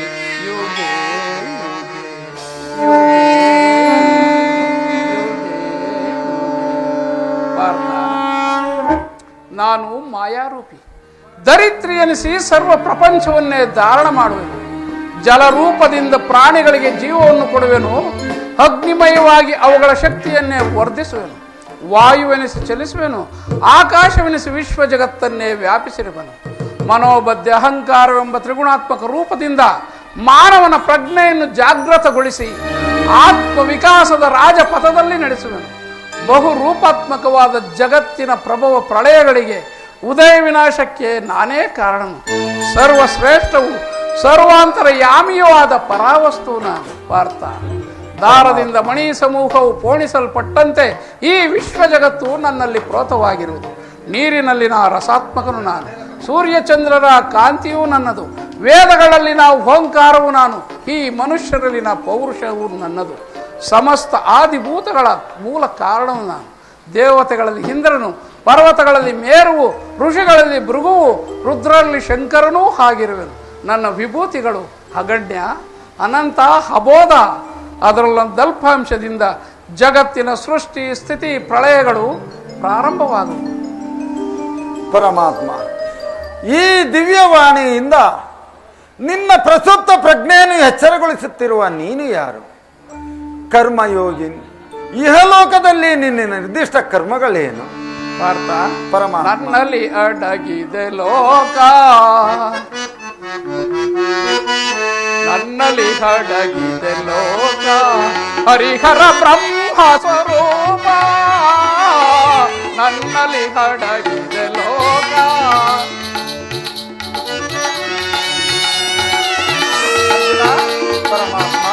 ಯುಗೆ ಯುಗೆ ಪಾರ್ಥ, ನಾನು ಮಾಯಾರೂಪಿ, ದರಿದ್ರಿ ಎನಿಸಿ ಸರ್ವ ಪ್ರಪಂಚವನ್ನೇ ಧಾರಣ ಮಾಡುವೆನು. ಜಲರೂಪದಿಂದ ಪ್ರಾಣಿಗಳಿಗೆ ಜೀವವನ್ನು ಕೊಡುವೆನು, ಅಗ್ನಿಮಯವಾಗಿ ಅವುಗಳ ಶಕ್ತಿಯನ್ನೇ ವರ್ಧಿಸುವೆನು. ವಾಯುವೆನಿಸಿ ಚಲಿಸುವೆನು, ಆಕಾಶವೆನಿಸಿ ವಿಶ್ವ ಜಗತ್ತನ್ನೇ ವ್ಯಾಪಿಸಿರುವನು. ಮನೋಬದ್ಧ ಅಹಂಕಾರವೆಂಬ ತ್ರಿಗುಣಾತ್ಮಕ ರೂಪದಿಂದ ಮಾನವನ ಪ್ರಜ್ಞೆಯನ್ನು ಜಾಗೃತಗೊಳಿಸಿ ಆತ್ಮ ವಿಕಾಸದ ರಾಜಪಥದಲ್ಲಿ ನಡೆಸುವೆನು. ಬಹು ರೂಪಾತ್ಮಕವಾದ ಜಗತ್ತಿನ ಪ್ರಭವ ಪ್ರಳಯಗಳಿಗೆ ಉದಯ ವಿನಾಶಕ್ಕೆ ನಾನೇ ಕಾರಣನು. ಸರ್ವಶ್ರೇಷ್ಠವು ಸರ್ವಾಂತರಯಾಮಿಯೂ ಆದ ಪರಾವಸ್ತು ನಾನು ಪಾರ್ಥ. ದಾರದಿಂದ ಮಣಿ ಸಮೂಹವು ಪೋಣಿಸಲ್ಪಟ್ಟಂತೆ ಈ ವಿಶ್ವ ಜಗತ್ತು ನನ್ನಲ್ಲಿ ಪ್ರೋತವಾಗಿರುವುದು. ನೀರಿನಲ್ಲಿನ ರಸಾತ್ಮಕನು ನಾನು, ಸೂರ್ಯಚಂದ್ರರ ಕಾಂತಿಯೂ ನನ್ನದು, ವೇದಗಳಲ್ಲಿನ ಓಂಕಾರವು ನಾನು, ಈ ಮನುಷ್ಯರಲ್ಲಿನ ಪೌರುಷವು ನನ್ನದು. ಸಮಸ್ತ ಆದಿಭೂತಗಳ ಮೂಲ ಕಾರಣವು ನಾನು. ದೇವತೆಗಳಲ್ಲಿ ಇಂದ್ರನು, ಪರ್ವತಗಳಲ್ಲಿ ಮೇರುವು, ಋಷಿಗಳಲ್ಲಿ ಭೃಗುವು, ರುದ್ರಲ್ಲಿ ಶಂಕರನೂ ಆಗಿರುವೆನು. ನನ್ನ ವಿಭೂತಿಗಳು ಅಗಣ್ಯ, ಅನಂತ, ಅಬೋಧ. ಅದರಲ್ಲೊಂದು ಅಲ್ಪಾಂಶದಿಂದ ಜಗತ್ತಿನ ಸೃಷ್ಟಿ ಸ್ಥಿತಿ ಪ್ರಳಯಗಳು ಪ್ರಾರಂಭವಾದವು. ಪರಮಾತ್ಮ, ಈ ದಿವ್ಯವಾಣಿಯಿಂದ ನಿನ್ನ ಪ್ರಸುಪ್ತ ಪ್ರಜ್ಞೆಯನ್ನು ಎಚ್ಚರಗೊಳಿಸುತ್ತಿರುವ ನೀನು ಯಾರು? ಕರ್ಮಯೋಗಿ, ಇಹಲೋಕದಲ್ಲಿ ನಿನ್ನ ನಿರ್ದಿಷ್ಟ ಕರ್ಮಗಳೇನು? ಪಾರ್ಥ, ಪರಮಾತ್ಮ, ನನ್ನಲ್ಲಿ ಅಡಗಿದೆ ಲೋಕ, ನನ್ನಲ್ಲಿ ಅಡಗಿದೆ ಲೋಕ, ಹರಿಹರ ಬ್ರಹ್ಮ ಸ್ವರೂಪ, ನನ್ನಲ್ಲಿ ಅಡಗಿದೆ ಲೋಕ. ಪರಮಾತ್ಮ,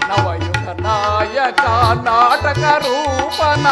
ನವಯುಗ ನಾಯಕ ನಾಟಕ ರೂಪನ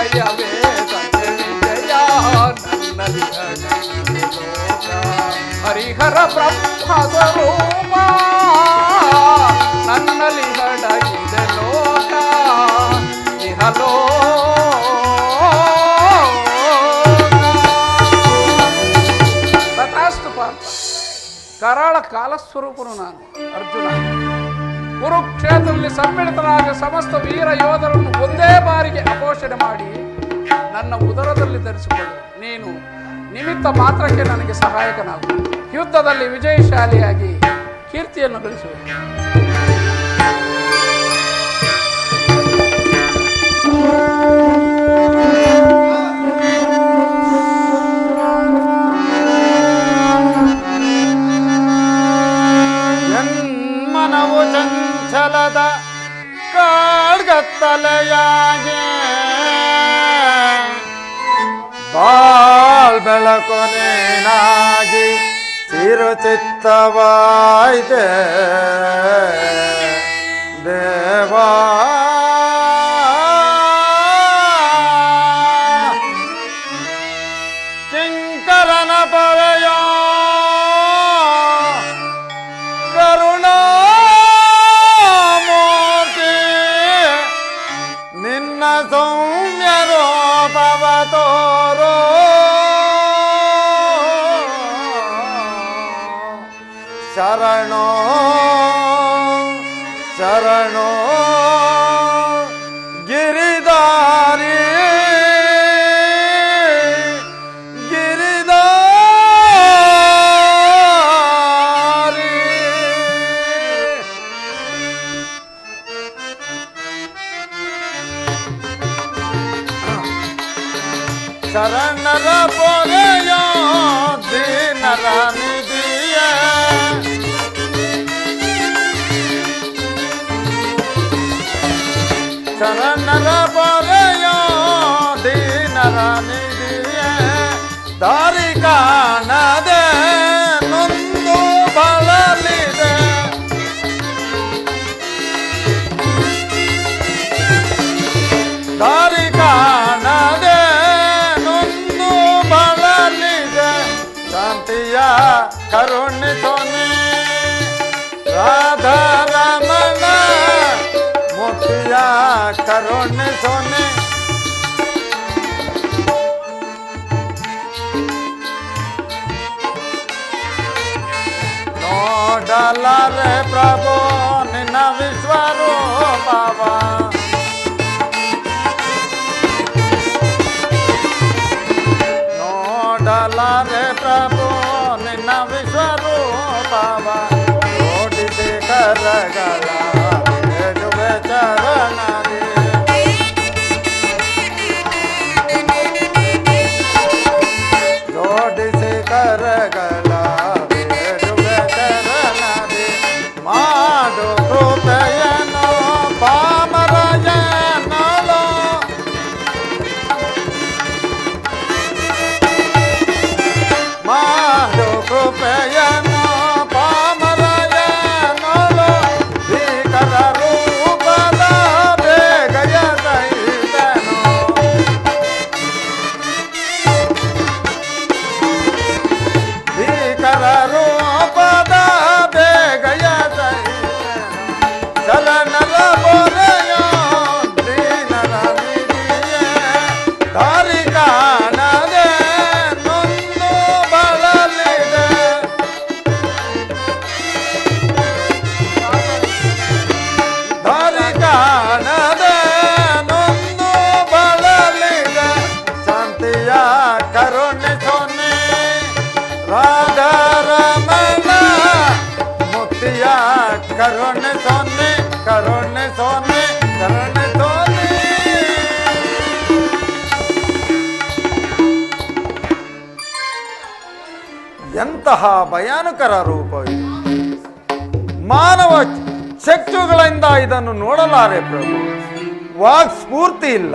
ಭಯವೇ ಸತ್ಯ ವಿಜಯ ನನ್ನಲ್ಲಿ ಅಡಗಿದೆ ಲೋಕ. ಹರಿಹರ ಬ್ರಹ್ಮ ಸ್ವರೂಪ ನನ್ನಲ್ಲಿ ಅಡಗಿದೆ ಲೋಕ. ತಥಾಸ್ತು ಪಾರ್ಥ. ಕರಾಳ ಕಾಲಸ್ವರೂಪನು ನಾನು ಅರ್ಜುನ. ಕುರುಕ್ಷೇತ್ರದಲ್ಲಿ ಸಮ್ಮಿಳಿತರಾದ ಸಮಸ್ತ ವೀರ ಯೋಧರನ್ನು ಒಂದೇ ಬಾರಿಗೆ ಅಪೋಷಣೆ ಮಾಡಿ ನನ್ನ ಉದರದಲ್ಲಿ ಧರಿಸಿಕೊಳ್ಳು. ನೀನು ನಿಮಿತ್ತ ಮಾತ್ರಕ್ಕೆ ನನಗೆ ಸಹಾಯಕನಾಗು. ಯುದ್ಧದಲ್ಲಿ ವಿಜಯಶಾಲಿಯಾಗಿ ಕೀರ್ತಿಯನ್ನು ಗಳಿಸುವೆ. ಮನವು ಚಂಚಲದ ಕಾಡ್ಗತ್ತಲೆಯಾಗೆ ಬಾಳ್ ಬೆಳಕೊನೇನಾಗಿ ಚಿರುಚಿತ್ತವಾಯ್ತೆ ದೇವಾ. ಕಿಂಕರನ ಪರೆಯ ಕರುಣಾಮೂರ್ತಿ ನಿನ್ನ ಸೌಮ್ಯ ರೂಪವ ತೋರೋ. ಶರಣೋ ಶರಣೋ ಗಿರಿದಾರಿ ಗಿರಿದಾರಿ. ಶರಣರ ಪೊರೆಯ ದೀನರ ನಿಧಿಯ ಶರಣರ ಪೊರೆಯ ದೀನರ ನಿಧಿಯ ದಾರಿ ಕಾಣದೆ ನೊಂದು ಬಳಲಿದೆ. ದಾರಿ ಕಾಣದೆ ನೊಂದು ಬಳಲಿದೆ. ಶಾಂತಿಯ ಕರುಣಿಸೋನೆ ರಾಧಾರಮಣ ಮುಕ್ತಿಯ ಕರುಣಿಸೋನೆ. ನೋಡಲಾರೆ ಪ್ರಭು ನಿನ್ನ ವಿಶ್ವರೂಪವ. ನೋಡಲಾರೆ ಪ್ರಭು ನಿನ್ನ ವಿಶ್ವರೂಪವ. ನೋಡಿದೆ ಕರಗಳ ಬೇಡುವೆ ಚರಣದಿ. ಜೋಡಿಸಿ ಕರಗಳ ಬೇಡುವೆ ಚರಣದಿ. ಮಾಡು ಕೃಪೆಯನು ಪಾಮರಯನಳು. ಮಾಡು ಕೃಪೆಯನು ಪಾಮರಯನಳು. ಭೀಕರ ರೂಪದ ಬೇಗಯ ದೈತನು. ಭೀಕರ ರೂಪದ ಬೇಗಯ ದೈತನು. ಶರಣರ ಪೊರೆಯ ದೀನರ ನಿಧಿಯ ದಾರಿ ಕಾಣದೆ ನೊಂದು ಬಳಲಿದೆ. ದಾರಿ ಕಾಣದೆ ನೊಂದು ಬಳಲಿದೆ. ಶಾಂತಿಯ ಕರುಣಿಸೋನೆ ರಾಧಾರಮಣ ಮುಕ್ತಿಯ ಕರುಣಿಸೋನೆ ಕರುಣಿಸೋನೆ ಕರುಣಿಸೋನೆ. ಎಂತಹ ಭಯಾನಕರ ರೂಪ ಇದು. ಮಾನವ ಚಕ್ಷುಗಳಿಂದ ಇದನ್ನು ನೋಡಲಾರೆ ಪ್ರಭು. ವಾಕ್ ಸ್ಫೂರ್ತಿ ಇಲ್ಲ.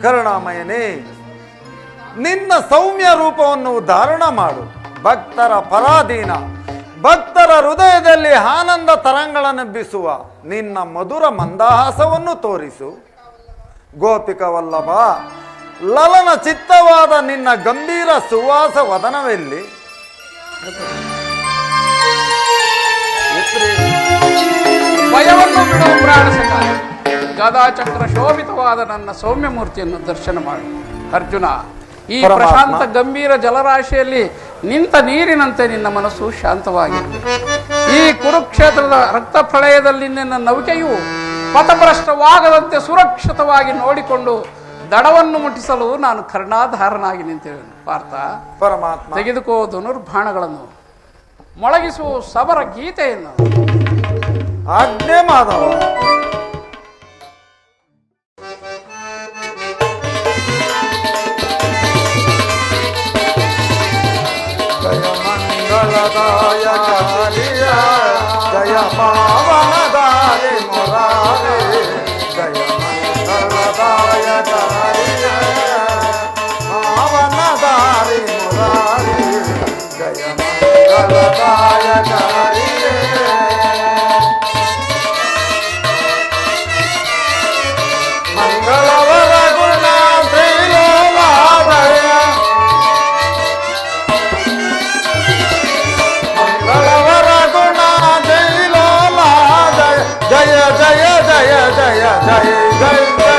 ಕರುಣಾಮಯನೇ ನಿನ್ನ ಸೌಮ್ಯ ರೂಪವನ್ನು ಧಾರಣ ಮಾಡು. ಭಕ್ತರ ಪರಾಧೀನ, ಭಕ್ತರ ಹೃದಯದಲ್ಲಿ ಆನಂದ ತರಂಗಳನ್ನೆಬ್ಬಿಸುವ ನಿನ್ನ ಮಧುರ ಮಂದಹಾಸವನ್ನು ತೋರಿಸು. ಗೋಪಿಕ ವಲ್ಲಭ, ಲಲನ ಚಿತ್ತವಾದ ನಿನ್ನ ಗಂಭೀರ ಸುವಾಸ ವದನವೆಲ್ಲಿ? ಭಯವನ್ನು ಬಿಡು ಪ್ರಾಣ ಸಖ, ಗದಾಚಕ್ರ ಶೋಭಿತವಾದ ನನ್ನ ಸೌಮ್ಯ ಮೂರ್ತಿಯನ್ನು ದರ್ಶನ ಮಾಡು. ಅರ್ಜುನ, ಈ ಪರಮಾತ್ಮ. ಪ್ರಶಾಂತ ಗಂಭೀರ ಜಲರಾಶಿಯಲ್ಲಿ ನಿಂತ ನೀರಿನಂತೆ ನಿನ್ನ ಮನಸ್ಸು ಶಾಂತವಾಗಿದೆ. ಈ ಕುರುಕ್ಷೇತ್ರದ ರಕ್ತ ಪ್ರಳಯದಲ್ಲಿ ನಿನ್ನ ನೌಕೆಯು ಪಥಭ್ರಷ್ಟವಾಗದಂತೆ ಸುರಕ್ಷಿತವಾಗಿ ನೋಡಿಕೊಂಡು ದಡವನ್ನು ಮುಟ್ಟಿಸಲು ನಾನು ಕರ್ಣಾಧಾರನಾಗಿ ನಿಂತಿರುವೆನು. ಪಾರ್ಥ, ಪರಮಾತ್ಮ. ತೆಗೆದುಕೋ ಧನುರ್ಬಾಣಗಳನ್ನು, ಮೊಳಗಿಸುವ ಸಮರ ಗೀತೆಯನ್ನು. ಆಜ್ಞೆ ಮಾಧವ. ಜಯ ಮಂಗಳದಾಯಕ ಹರಿಯ, ಜಯ ಪಾವನದಾರಿ ಮುರಾರಿ, ಜಯ ಮಂಗಳದಾಯಕ ಹರಿಯ, ಪಾವನದಾರಿ ಮುರಾರಿ, ಜಯ ಮಂಗಳದಾಯಕ ಹರಿಯ. ಮಂಗಳವರ ಗುಣ ತ್ರಿಲೋಲಾದಯ, ಮಂಗಳವರ ಗುಣ ತ್ರಿಲೋಲಾದಯ, ಜಯ ಜಯ ಜಯ ಜಯ ಜಯ ಜಯ